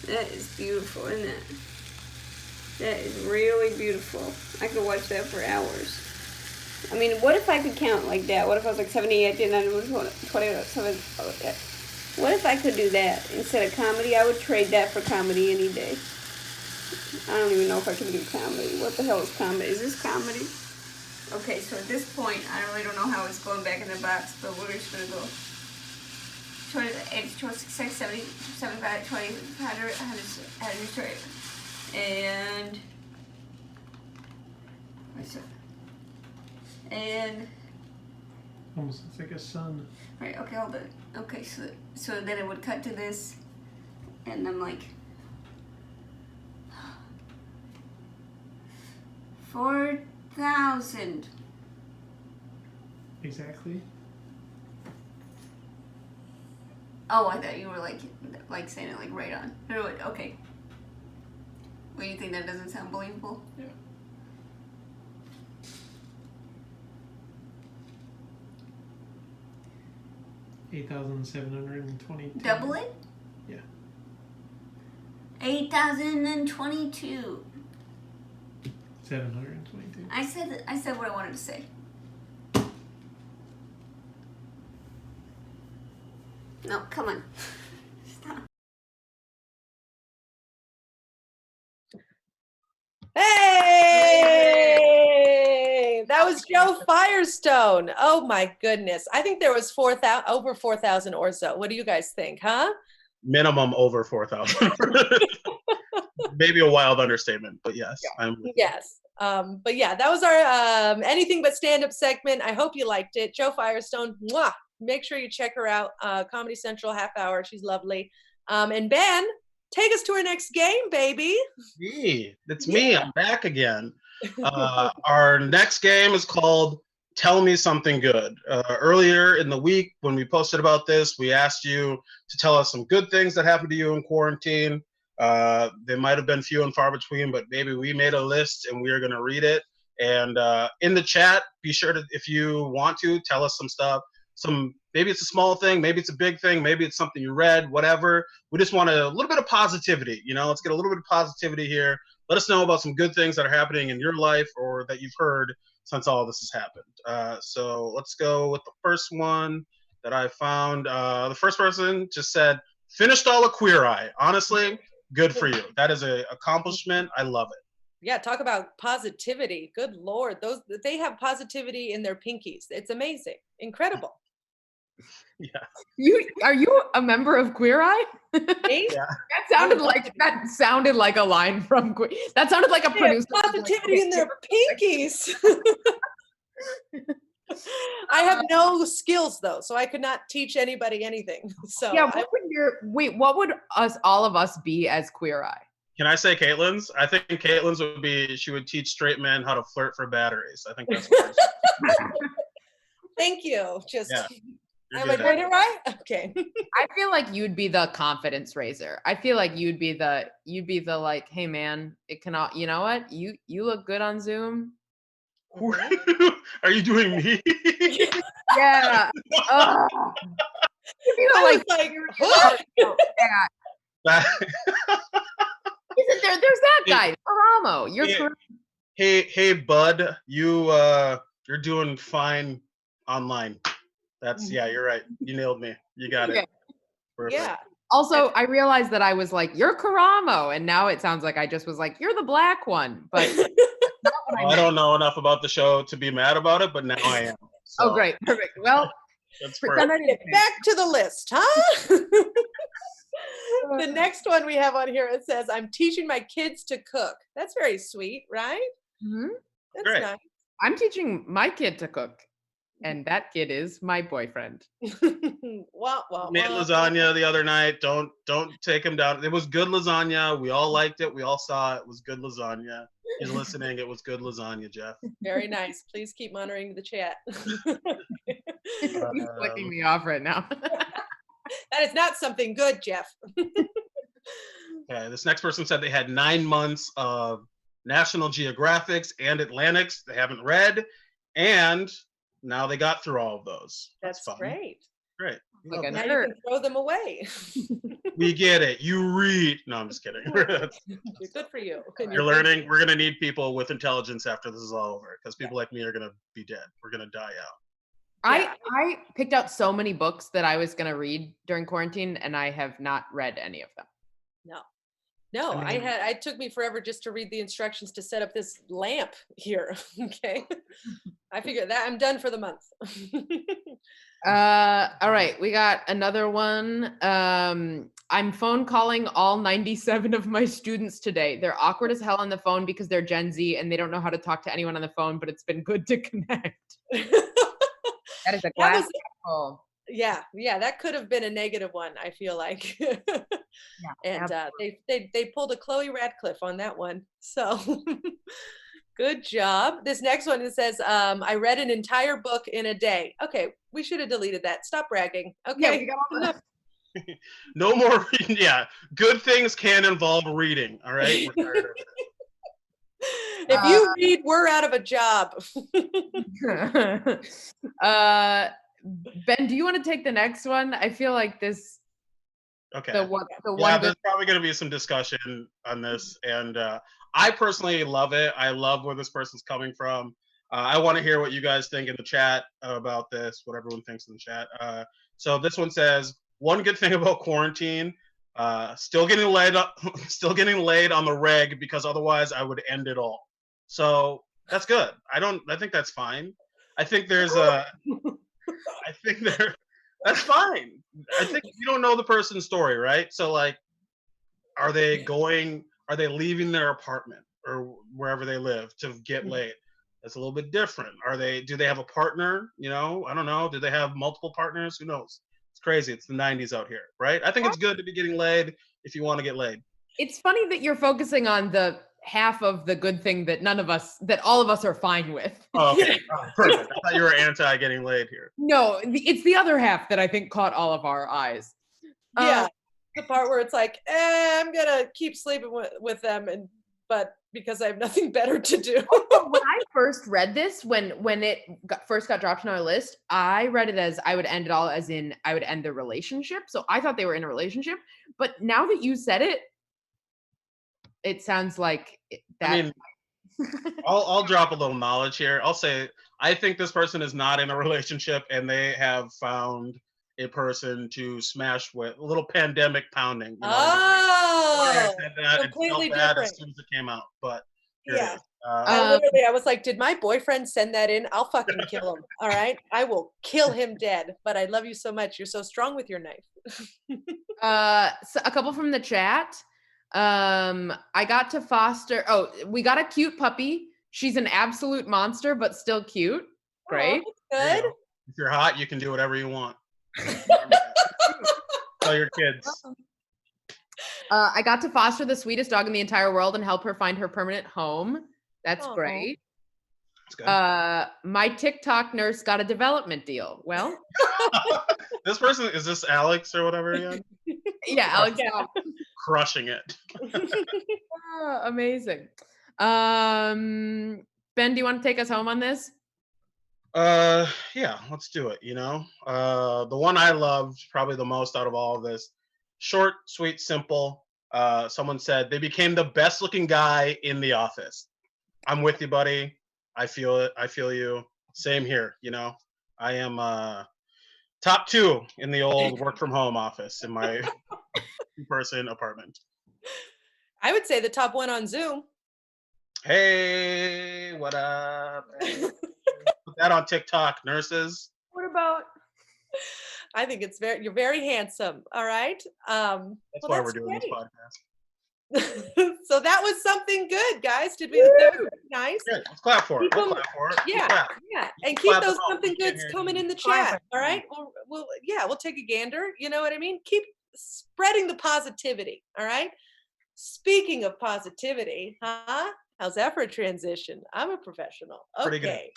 Speaker 4: That is beautiful, isn't it? That is really beautiful. I could watch that for hours. I mean, what if I could count like that? What if I was like 78, 99, 27? What if I could do that instead of comedy? I would trade that for comedy any day. I don't even know if I can do comedy. What the hell is comedy? Is this comedy? Okay, so at this point, I really don't know how it's going back in the box, but we're just going to go 28, 26, 70, 75, 20, 100, 100, and... And...
Speaker 5: Almost looks like a sun.
Speaker 4: Right, okay, hold it. Okay, so then it would cut to this, and I'm like... 4,000.
Speaker 5: Exactly.
Speaker 4: Oh, I thought you were like saying it like right on. Okay. Well, you think that doesn't sound believable?
Speaker 5: Yeah. $8,722.
Speaker 4: Double it?
Speaker 5: Yeah.
Speaker 4: 8,022.
Speaker 5: 722.
Speaker 4: I said what I wanted to say. No, come on. Stop.
Speaker 3: Hey! That was Jo Firestone. Oh my goodness. I think there was over 4,000 or so. What do you guys think, huh?
Speaker 1: Minimum over 4,000. Maybe a wild understatement, but yes.
Speaker 3: Yeah. Yes. But yeah, that was our anything but stand-up segment. I hope you liked it. Jo Firestone, mwah! Make sure you check her out. Comedy Central half hour. She's lovely. And Ben, take us to our next game, baby.
Speaker 1: Hey, it's me. I'm back again. Our next game is called Tell Me Something Good. Earlier in the week when we posted about this, we asked you to tell us some good things that happened to you in quarantine. They might have been few and far between, but maybe we made a list and we are going to read it. And in the chat, be sure to, if you want to, tell us some stuff. Maybe it's a small thing, maybe it's a big thing, maybe it's something you read, whatever. We just want a little bit of positivity, let's get a little bit of positivity here. Let us know about some good things that are happening in your life or that you've heard since all this has happened. So let's go with the first one that I found. The first person just said, finished all of Queer Eye. Honestly, good for you. That is an accomplishment. I love it.
Speaker 3: Yeah, talk about positivity. Good Lord. They have positivity in their pinkies. It's amazing. Incredible.
Speaker 1: Yeah.
Speaker 2: Are you a member of Queer Eye?
Speaker 3: Me?
Speaker 1: Yeah.
Speaker 2: That sounded like a line from Queer. That sounded like a
Speaker 3: They have
Speaker 2: producer.
Speaker 3: positivity in their pinkies. I have no skills though, so I could not teach anybody anything. So
Speaker 2: Yeah, what would all of us be as Queer Eye?
Speaker 1: Can I say Caitlin's? I think Caitlin's would be, she would teach straight men how to flirt for batteries. I think that's what
Speaker 3: Thank you. Just
Speaker 1: Yeah.
Speaker 3: am I doing it right? Okay.
Speaker 2: I feel like you'd be the confidence raiser. I feel like you'd be the like, hey man, it cannot, you know what? You look good on Zoom.
Speaker 1: Are you doing me?
Speaker 2: Yeah. You'd be
Speaker 3: I was like, what?
Speaker 2: Isn't there? There's that guy, Paramo. You're correct.
Speaker 1: Hey, bud, you're doing fine online. That's you're right. You nailed me. You got it. Perfect.
Speaker 3: Yeah.
Speaker 2: Also, I realized that I was like, you're Karamo, and now it sounds like I just was like, you're the black one. But that's not what
Speaker 1: I don't know enough about the show to be mad about it, but now I am. So
Speaker 2: Oh, great, perfect. Well,
Speaker 1: that's
Speaker 3: back to the list, huh? The next one we have on here, it says, I'm teaching my kids to cook. That's very sweet, right?
Speaker 2: Mm-hmm.
Speaker 3: That's
Speaker 1: Great.
Speaker 3: nice.
Speaker 2: I'm teaching my kid to cook, and that kid is my boyfriend.
Speaker 1: Made lasagna the other night. Don't take him down. It was good lasagna. We all liked it. We all saw it. It was good lasagna. He's listening. It was good lasagna, Jeff.
Speaker 3: Very nice. Please keep monitoring the chat.
Speaker 2: He's flicking me off right now.
Speaker 3: That is not something good, Jeff.
Speaker 1: Okay, this next person said they had 9 months of National Geographics and Atlantics they haven't read, and now they got through all of those.
Speaker 3: That's
Speaker 1: fun.
Speaker 3: great.
Speaker 1: Great.
Speaker 2: Like a
Speaker 3: Now
Speaker 2: nerd.
Speaker 3: you can throw them away.
Speaker 1: We get it. You read. No, I'm just kidding.
Speaker 3: Good for you.
Speaker 1: You're learning. We're gonna need people with intelligence after this is all over, because people like me are gonna be dead. We're gonna die out.
Speaker 2: I picked out so many books that I was going to read during quarantine, and I have not read any of them.
Speaker 3: No,
Speaker 2: I mean-
Speaker 3: it took me forever just to read the instructions to set up this lamp here. Okay. I figured that I'm done for the month.
Speaker 2: All right, we got another one. I'm phone calling all 97 of my students today. They're awkward as hell on the phone because they're Gen Z and they don't know how to talk to anyone on the phone, but it's been good to connect. That is a glass half.
Speaker 3: Yeah, that could have been a negative one, I feel like. And they pulled a Chloe Radcliffe on that one. So good job. This next one, it says, I read an entire book in a day. Okay, we should have deleted that. Stop bragging. Okay.
Speaker 2: Yeah, we got all that.
Speaker 1: No more reading. Yeah, good things can involve reading. All right. We're tired of it.
Speaker 3: If you read, we're out of a job.
Speaker 2: Ben, do you want to take the next one? I feel like this.
Speaker 1: Okay.
Speaker 2: There's
Speaker 1: probably going to be some discussion on this, and I personally love it. I love where this person's coming from. I want to hear what you guys think in the chat about this. What everyone thinks in the chat. So this one says, one good thing about quarantine. Still getting laid on the reg, because otherwise I would end it all. So that's good. I think that's fine. I think that's fine. I think you don't know the person's story, right? So like, are they leaving their apartment or wherever they live to get laid? That's a little bit different. Do they have a partner? You know, I don't know. Do they have multiple partners? Who knows? It's crazy. It's the 90s out here, right? I think it's good to be getting laid if you want to get laid.
Speaker 2: It's funny that you're focusing on the half of the good thing that all of us are fine with.
Speaker 1: Oh, okay. Oh, perfect. I thought you were anti getting laid here.
Speaker 2: No, it's the other half that I think caught all of our eyes.
Speaker 3: Yeah, the part where it's like, I'm gonna keep sleeping with them, but because I have nothing better to do.
Speaker 2: When I first read this, when it first got dropped on our list, I read it as I would end it all, as in I would end the relationship. So I thought they were in a relationship, but now that you said it, it sounds like that.
Speaker 1: I mean, I'll drop a little knowledge here. I'll say I think this person is not in a relationship, and they have found a person to smash with a little pandemic pounding. You know
Speaker 3: Oh,
Speaker 1: I said that. It
Speaker 3: completely
Speaker 1: felt bad
Speaker 3: different.
Speaker 1: as soon as it came out, but here
Speaker 3: Yeah.
Speaker 1: it is.
Speaker 3: I was like, did my boyfriend send that in? I'll fucking kill him. All right. I will kill him dead. But I love you so much. You're so strong with your knife.
Speaker 2: So a couple from the chat. I got to foster. Oh, we got a cute puppy. She's an absolute monster, but still cute. Great.
Speaker 3: Oh,
Speaker 1: There you
Speaker 3: good.
Speaker 1: go. If you're hot, you can do whatever you want. Tell your kids.
Speaker 2: I got to foster the sweetest dog in the entire world and help her find her permanent home. That's
Speaker 3: Aw.
Speaker 2: great.
Speaker 1: That's good.
Speaker 2: My TikTok nurse got a development deal. Well,
Speaker 1: This person, is this Alex or whatever again?
Speaker 2: yeah, Alex.
Speaker 3: Yeah.
Speaker 1: Crushing it.
Speaker 2: Amazing. Ben, do you want to take us home on this?
Speaker 1: Yeah, let's do it. The one I loved probably the most out of all of this, short, sweet, simple. Someone said they became the best looking guy in the office. I'm with you, buddy. I feel it. I feel you. Same here. I am top 2 in the old work from home office in my 2-person apartment.
Speaker 3: I would say the top 1 on Zoom.
Speaker 1: Hey, what up? Put that on TikTok, nurses.
Speaker 2: What about?
Speaker 3: I think you're very handsome. All right.
Speaker 1: That's why we're doing this podcast.
Speaker 3: So that was something good, guys. That was nice.
Speaker 1: Great. Let's clap for it. We'll clap for it.
Speaker 3: Yeah,
Speaker 1: Clap.
Speaker 3: yeah, and
Speaker 1: Keep
Speaker 3: keep those
Speaker 1: clapping
Speaker 3: something
Speaker 1: on.
Speaker 3: goods coming in the chat. All right, we'll take a gander. You know what I mean? Keep spreading the positivity. All right. Speaking of positivity, how's that for a transition? I'm a professional.
Speaker 1: Pretty good.
Speaker 3: Okay,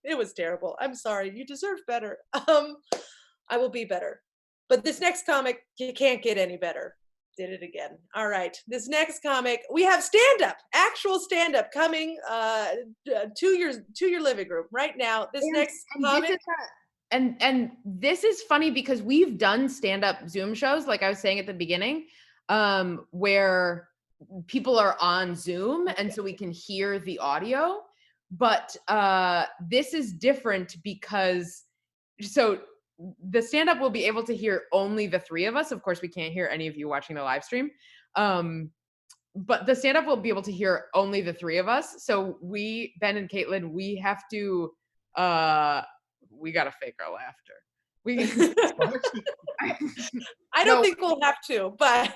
Speaker 3: it was terrible. I'm sorry. You deserve better. I will be better. But this next comic, you can't get any better. Did it again. All right. This next comic, we have actual stand-up coming to your living room right now. This next comic.
Speaker 2: And this is funny because we've done stand-up Zoom shows, like I was saying at the beginning, where people are on Zoom and so we can hear the audio. But this is different because the stand-up will be able to hear only the 3 of us. Of course, we can't hear any of you watching the live stream. But the stand-up will be able to hear only the 3 of us. So Ben and Caitlin, we have to, we got to fake our laughter.
Speaker 3: I don't think we'll have to, but.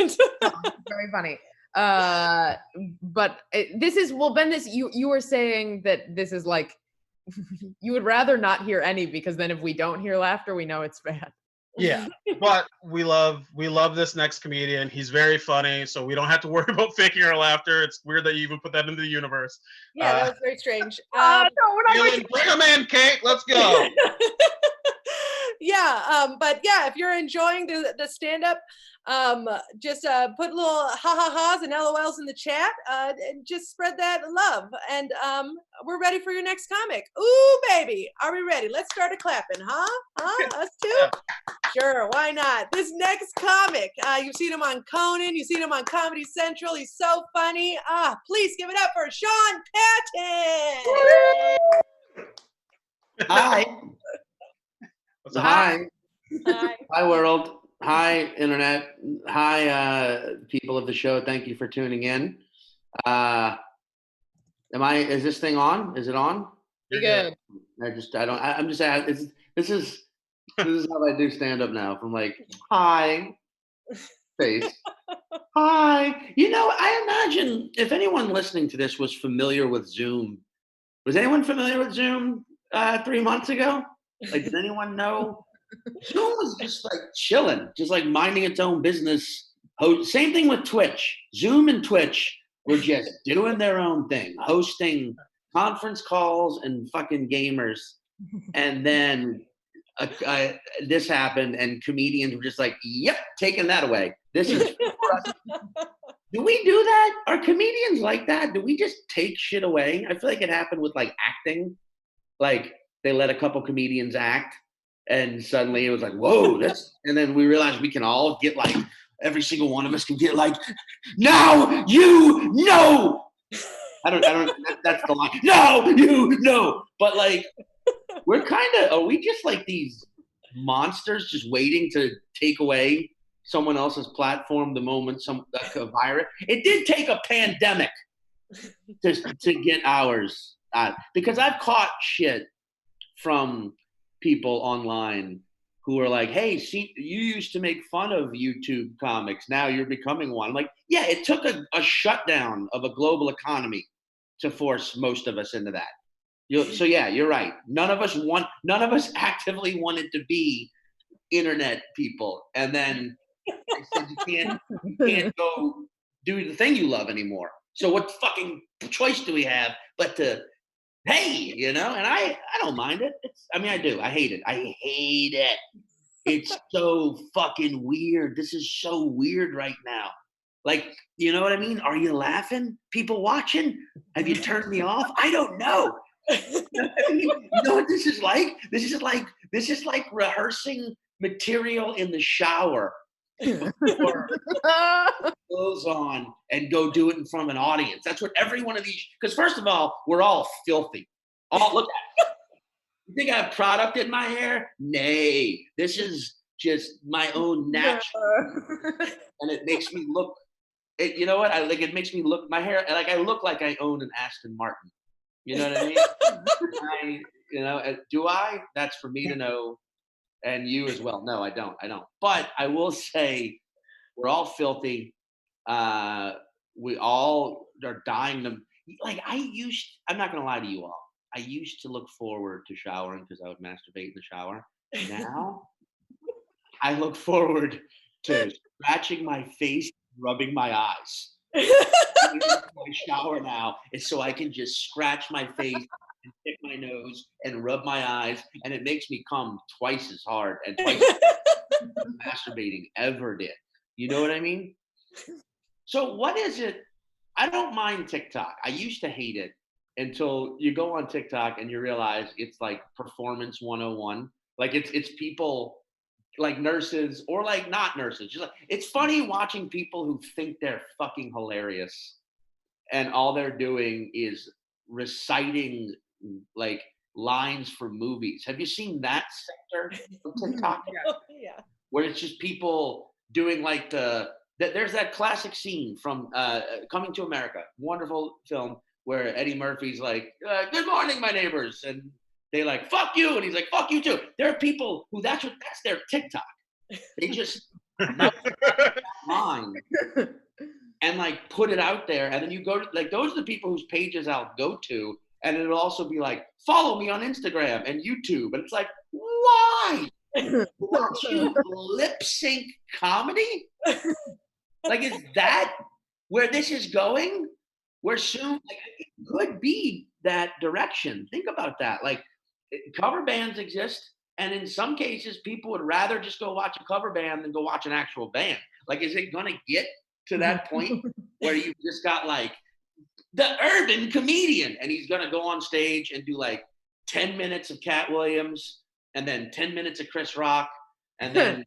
Speaker 2: Very funny. But this is, Ben, you were saying that this is like, you would rather not hear any because then if we don't hear laughter, we know it's bad.
Speaker 1: Yeah, but we love this next comedian. He's very funny, so we don't have to worry about faking our laughter. It's weird that you even put that into the universe.
Speaker 3: Yeah, that was very strange.
Speaker 2: No, we're not
Speaker 1: Bring him in, Kate. Let's go.
Speaker 3: Yeah, but yeah, if you're enjoying the stand-up, just put little ha-ha-has and LOLs in the chat, and just spread that love. And we're ready for your next comic. Ooh, baby, are we ready? Let's start a clapping, huh? Us too?
Speaker 1: Yeah.
Speaker 3: Sure, why not? This next comic, you've seen him on Conan, you've seen him on Comedy Central. He's so funny. Please give it up for Sean Patton.
Speaker 6: Hi.
Speaker 1: What's up?
Speaker 6: Hi.
Speaker 3: Hi.
Speaker 6: Hi, world. Hi, internet. Hi, people of the show. Thank you for tuning in. Is this thing on? Is it on?
Speaker 1: You're
Speaker 2: good.
Speaker 6: This is how I do stand up now. From like, hi, face. Hi. I imagine if anyone listening to this was familiar with Zoom, was anyone familiar with Zoom 3 months ago? Like, did anyone know? Zoom was just like chilling, just like minding its own business. Same thing with Twitch. Zoom and Twitch were just doing their own thing, hosting conference calls and fucking gamers. And then this happened, and comedians were just like, "Yep, taking that away. This is." Do we do that? Are comedians like that? Do we just take shit away? I feel like it happened with like acting. Like they let a couple comedians act, and suddenly it was like, whoa, and then we realized we can all get like, every single one of us can get like, now you know. I don't, that's the line. No, you know. But like, are we just like these monsters just waiting to take away someone else's platform the moment a virus. It did take a pandemic to get ours. Because I've caught shit from people online who are like, hey, see, you used to make fun of YouTube comics. Now you're becoming one. I'm like, yeah, it took a shutdown of a global economy to force most of us into that. So yeah, you're right. None of us actively wanted to be internet people. And then they said you can't go do the thing you love anymore. So what fucking choice do we have but to, hey, and I don't mind it. I do. I hate it. I hate it. It's so fucking weird. This is so weird right now. Like, you know what I mean? Are you laughing? People watching? Have you turned me off? I don't know. You know what this is like? This is like rehearsing material in the shower before clothes on and go do it in front of an audience. That's what every one of these. Because first of all, we're all filthy. Look at it. You think I have product in my hair? Nay, this is just my own natural, and it makes me look. You know what? It makes me look. My hair, I look like I own an Aston Martin. You know what I mean? Do I? That's for me to know, and you as well. No, I don't. But I will say, we're all filthy. We all are dying to. I'm not gonna lie to you all. I used to look forward to showering because I would masturbate in the shower. Now, I look forward to scratching my face, rubbing my eyes. My shower now is so I can just scratch my face and pick my nose and rub my eyes, and it makes me come twice as hard and twice as masturbating ever did. You know what I mean? So what is it? I don't mind TikTok. I used to hate it until you go on TikTok and you realize it's like performance 101. Like it's people like nurses or like not nurses. Just like, it's funny watching people who think they're fucking hilarious and all they're doing is reciting like lines for movies. Have you seen that sector of TikTok?
Speaker 3: Yeah.
Speaker 6: Where it's just people doing like there's that classic scene from Coming to America, wonderful film, where Eddie Murphy's like, good morning, my neighbors. And they like, fuck you. And he's like, fuck you too. There are people who that's their TikTok. They just line and like put it out there. And then you go to like, those are the people whose pages I'll go to. And it'll also be like, follow me on Instagram and YouTube. And it's like, why? Won't you lip sync comedy? Like, is that where this is going? Where soon, like, it could be that direction. Think about that. Like, cover bands exist, and in some cases, people would rather just go watch a cover band than go watch an actual band. Like, is it going to get to that point where you've just got like the urban comedian, and he's going to go on stage and do like 10 minutes of Cat Williams, and then 10 minutes of Chris Rock, and then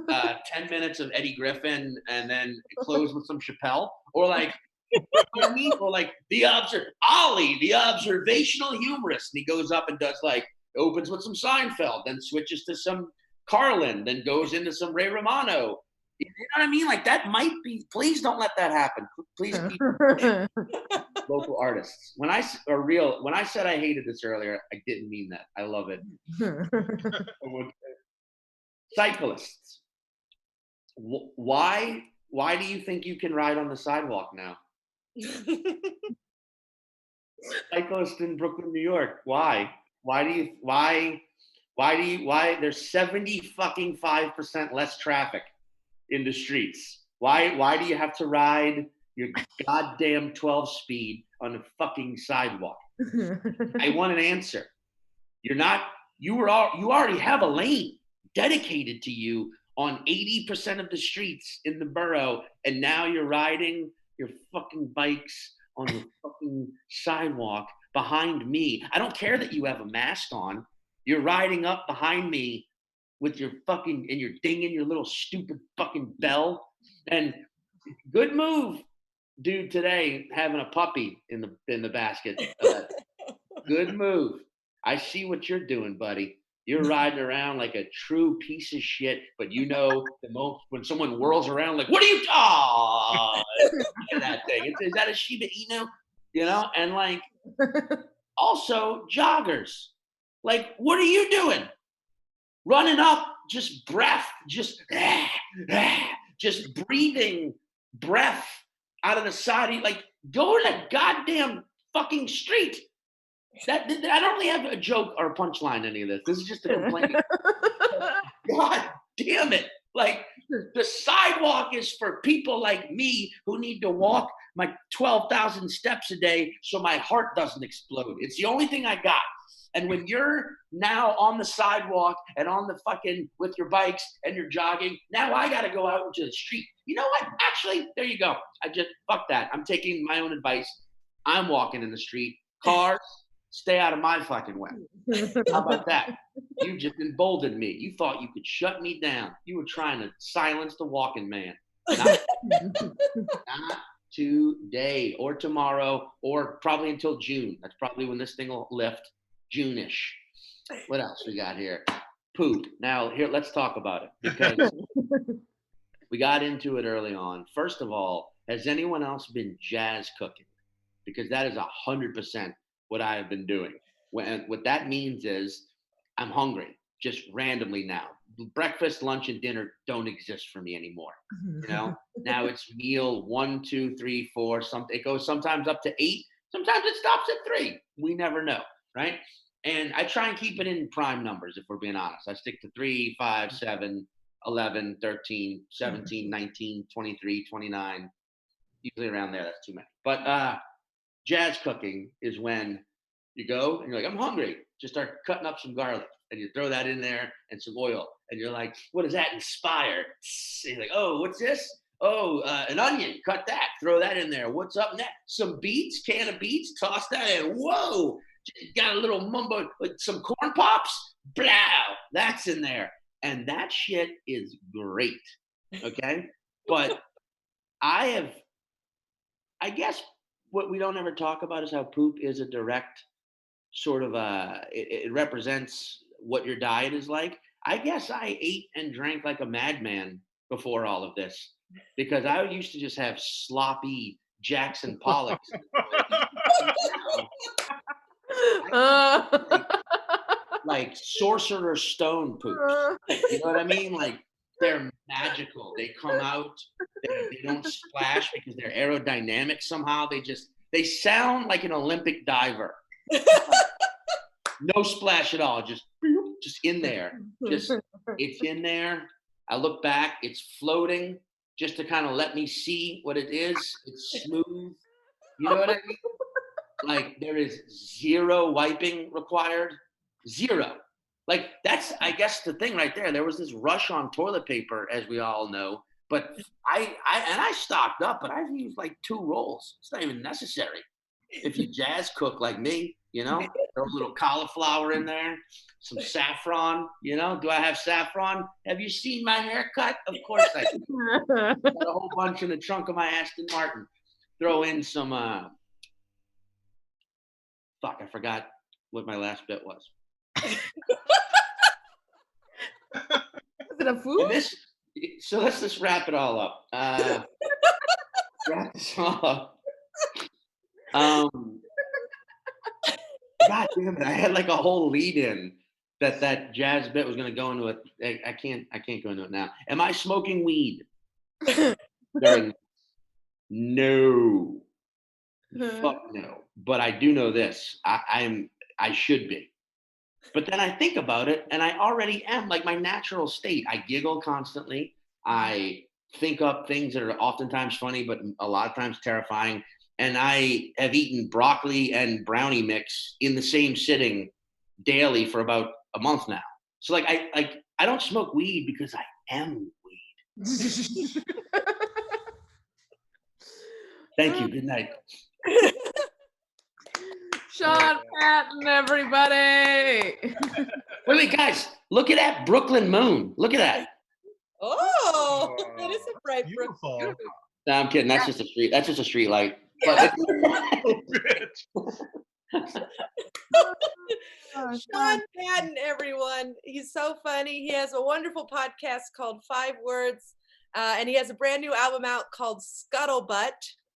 Speaker 6: 10 minutes of Eddie Griffin, and then close with some Chappelle, or like, you know what I mean? Or like Ollie, the observational humorist, and he goes up and does like, opens with some Seinfeld, then switches to some Carlin, then goes into some Ray Romano. You know what I mean? Like, that might be, please don't let that happen. Please keep local artists. When I said I hated this earlier, I didn't mean that. I love it. Cyclists. Why do you think you can ride on the sidewalk now? Cyclists in Brooklyn, New York. Why there's 75% less traffic in the streets? Why do you have to ride your goddamn 12 speed on a fucking sidewalk? I want an answer. You already have a lane dedicated to you on 80% of the streets in the borough, and now you're riding your fucking bikes on the fucking sidewalk behind me. I don't care that you have a mask on. You're riding up behind me with your fucking, and you're dinging your little stupid fucking bell. And good move, dude, today, having a puppy in the basket. Good move. I see what you're doing, buddy. You're riding around like a true piece of shit, but you know the most when someone whirls around, like, what are you? Oh, look at that thing. Is that a Shiba Inu? You know, and like also joggers. Like, what are you doing? Running up, just breath, just breathing breath out of the side. Like, go in a goddamn fucking street. I don't really have a joke or a punchline in any of this. This is just a complaint. God damn it. Like, the sidewalk is for people like me who need to walk my 12,000 steps a day so my heart doesn't explode. It's the only thing I got. And when you're now on the sidewalk and on the fucking with your bikes and you're jogging, now I got to go out into the street. You know what? Actually, there you go. Fuck that. I'm taking my own advice. I'm walking in the street. Cars, stay out of my fucking way. How about that? You just emboldened me. You thought you could shut me down. You were trying to silence the walking man. Not today or tomorrow or probably until June. That's probably when this thing will lift. June-ish. What else we got here? Poop. Now, here, let's talk about it because we got into it early on. First of all, has anyone else been jazz cooking? Because that is 100% what I have been doing. What that means is I'm hungry, just randomly now. Breakfast, lunch, and dinner don't exist for me anymore. You know, now it's meal 1, 2, 3, 4. It goes sometimes up to 8. Sometimes it stops at 3. We never know, right? And I try and keep it in prime numbers, if we're being honest. I stick to 3, 5, 7, 11, 13, 17, 19, 23, 29. Usually around there, that's too many. But jazz cooking is when you go and you're like, I'm hungry. Just start cutting up some garlic. And you throw that in there and some oil. And you're like, what does that inspire? And you're like, oh, what's this? Oh, an onion. Cut that. Throw that in there. What's up next? Some beets, can of beets. Toss that in. Whoa. Got a little mumbo, like some corn pops. Blow. That's in there. And that shit is great. Okay? But I guess what we don't ever talk about is how poop is a direct sort of it represents what your diet is like. I guess I ate and drank like a madman before all of this because I used to just have sloppy Jackson Pollocks. Like Sorcerer's Stone poops. You know what I mean? Like they're magical. They come out. They don't splash because they're aerodynamic somehow. They sound like an Olympic diver. No splash at all. Just in there. It's in there. I look back. It's floating just to kind of let me see what it is. It's smooth. You know what I mean? Like there is zero wiping required. Zero. Like that's, I guess, the thing right there. There was this rush on toilet paper, as we all know. But I stocked up, but I've used like 2 rolls. It's not even necessary. If you jazz cook like me, you know, throw a little cauliflower in there, some saffron, you know. Do I have saffron? Have you seen my haircut? Of course I do. Got a whole bunch in the trunk of my Aston Martin. Throw in some, I forgot what my last bit was.
Speaker 2: Is it a food?
Speaker 6: So let's just wrap it all up. Wrap this all up. God damn it! I had like a whole lead in that jazz bit was going to go into it. I can't go into it now. Am I smoking weed? No. Fuck no. But I do know this. I should be. But then I think about it, and I already am. Like my natural state. I giggle constantly. I think up things that are oftentimes funny, but a lot of times terrifying. And I have eaten broccoli and brownie mix in the same sitting daily for about a month now. So like I don't smoke weed because I am weed. Thank you. Good night.
Speaker 2: Sean Patton, everybody.
Speaker 6: Wait, guys, look at that Brooklyn moon. Look at that.
Speaker 3: Oh, that is a bright
Speaker 1: Beautiful.
Speaker 3: Brooklyn.
Speaker 6: No, I'm kidding. That's just a street. That's just a street light. But
Speaker 3: Sean Patton, everyone. He's so funny. He has a wonderful podcast called 5 Words, and he has a brand new album out called Scuttlebutt.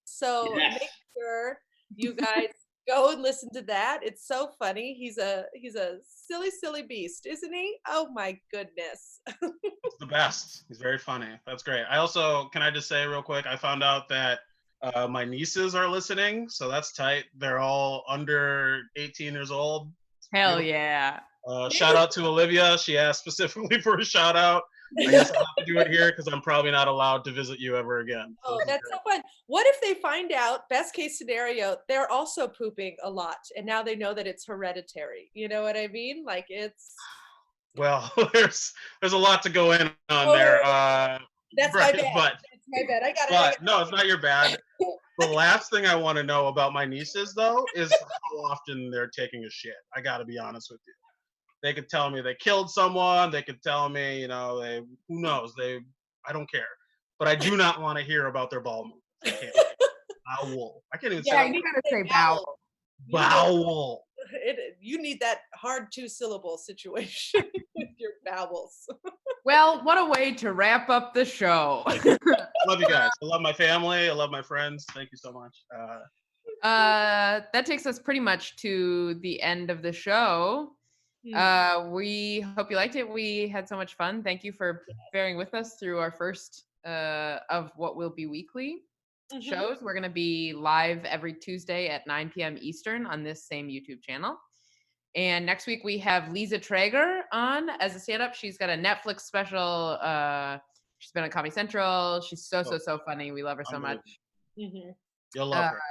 Speaker 3: So make sure you guys go and listen to that. It's so funny. He's a silly beast, isn't he? Oh my goodness.
Speaker 1: It's the best. He's very funny. That's great. I also, can I just say real quick, I found out that my nieces are listening, so that's tight. They're all under 18 years old.
Speaker 2: Hell yeah.
Speaker 1: Shout out to Olivia. She asked specifically for a shout out. I guess I'll have to do it here because I'm probably not allowed to visit you ever again. So
Speaker 3: Oh, that's so fun. What if they find out, best case scenario, they're also pooping a lot and now they know that it's hereditary. You know what I mean? Like it's...
Speaker 1: Well, there's a lot to go in on there.
Speaker 3: That's
Speaker 1: right,
Speaker 3: my bad. That's my bad. I got it.
Speaker 1: No, it's not your bad. The last thing I want to know about my nieces, though, is how often they're taking a shit. I got to be honest with you. They could tell me they killed someone. They could tell me, who knows? I don't care. But I do not want to hear about their bowel movements. I can't. Bowel. I can't even say
Speaker 2: Yeah, you gotta say bowel.
Speaker 1: bowel.
Speaker 3: You need that hard 2-syllable situation with your bowels.
Speaker 2: Well, what a way to wrap up the show.
Speaker 1: I love you guys. I love my family. I love my friends. Thank you so much.
Speaker 2: That takes us pretty much to the end of the show. We hope you liked it. We had so much fun. Thank you for bearing with us through our first of what will be weekly shows. We're going to be live every Tuesday at 9 p.m. Eastern on this same YouTube channel. And next week we have Lisa Traeger on as a stand-up. She's got a Netflix special. She's been on Comedy Central. She's so funny. We love her so much.
Speaker 1: You'll love her.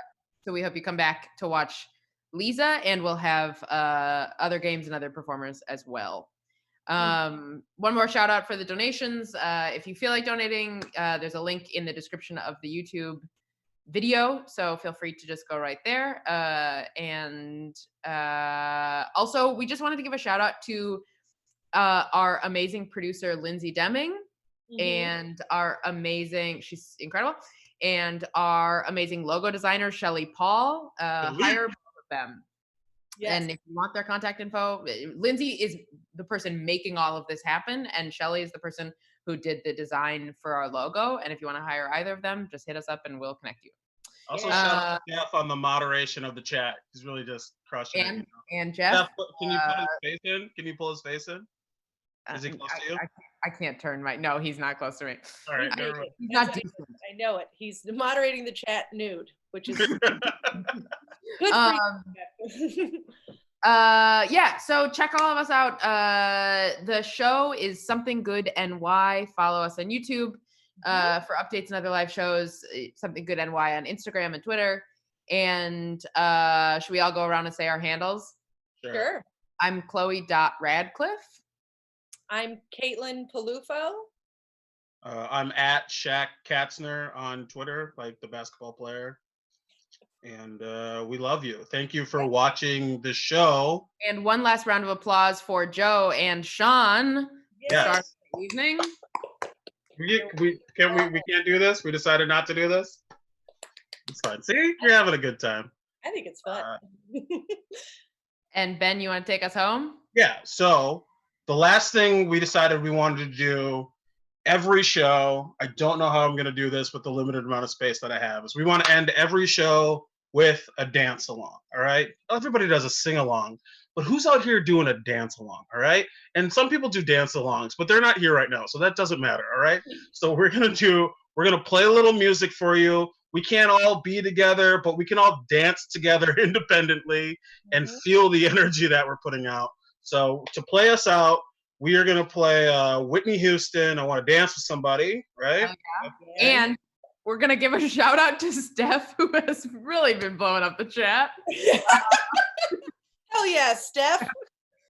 Speaker 2: So we hope you come back to watch Lisa, and we'll have other games and other performers as well. One more shout out for the donations. If you feel like donating, there's a link in the description of the YouTube video, so feel free to just go right there. Also, we just wanted to give a shout out to our amazing producer Lindsay Deming and she's incredible, and our amazing logo designer Shelly Paul. Hire both of them. Yes. And if you want their contact info, Lindsay is the person making all of this happen, and Shelly is the person who did the design for our logo. And if you want to hire either of them, just hit us up and we'll connect you.
Speaker 1: Also, shout out to Jeff on the moderation of the chat. He's really just crushing it.
Speaker 2: And Jeff,
Speaker 1: can you put his face in? Can you pull his face in? Is he close to you?
Speaker 2: I can't turn no, he's not close to me.
Speaker 1: All right, never mind.
Speaker 2: He's not decent.
Speaker 3: I know it. He's moderating the chat nude, which is good.
Speaker 2: So check all of us out. The show is Something Good NY. Follow us on YouTube for updates and other live shows. Something Good NY on Instagram and Twitter. And should we all go around and say our handles?
Speaker 3: Sure.
Speaker 2: I'm Chloe.Radcliffe.
Speaker 3: I'm Caitlin Peluffo.
Speaker 1: I'm at Shaq Katzner on Twitter, like the basketball player. And we love you. Thank you for watching the show.
Speaker 2: And one last round of applause for Joe and Sean.
Speaker 1: Yes.
Speaker 2: Evening.
Speaker 1: We can't do this. We decided not to do this. It's fine. See, you're having a good time.
Speaker 3: I think it's fun.
Speaker 2: And Ben, you want to take us home?
Speaker 1: Yeah. So the last thing we decided we wanted to do every show, I don't know how I'm going to do this with the limited amount of space that I have, is we want to end every show with a dance along. All right. Everybody does a sing along, but who's out here doing a dance along? All right. And some people do dance alongs, but they're not here right now. So that doesn't matter. All right. So we're going to play a little music for you. We can't all be together, but we can all dance together independently and feel the energy that we're putting out. So to play us out, we are going to play Whitney Houston, I Want to Dance with Somebody, right?
Speaker 2: Okay. And we're going to give a shout out to Steph, who has really been blowing up the chat.
Speaker 3: Hell yeah, Steph.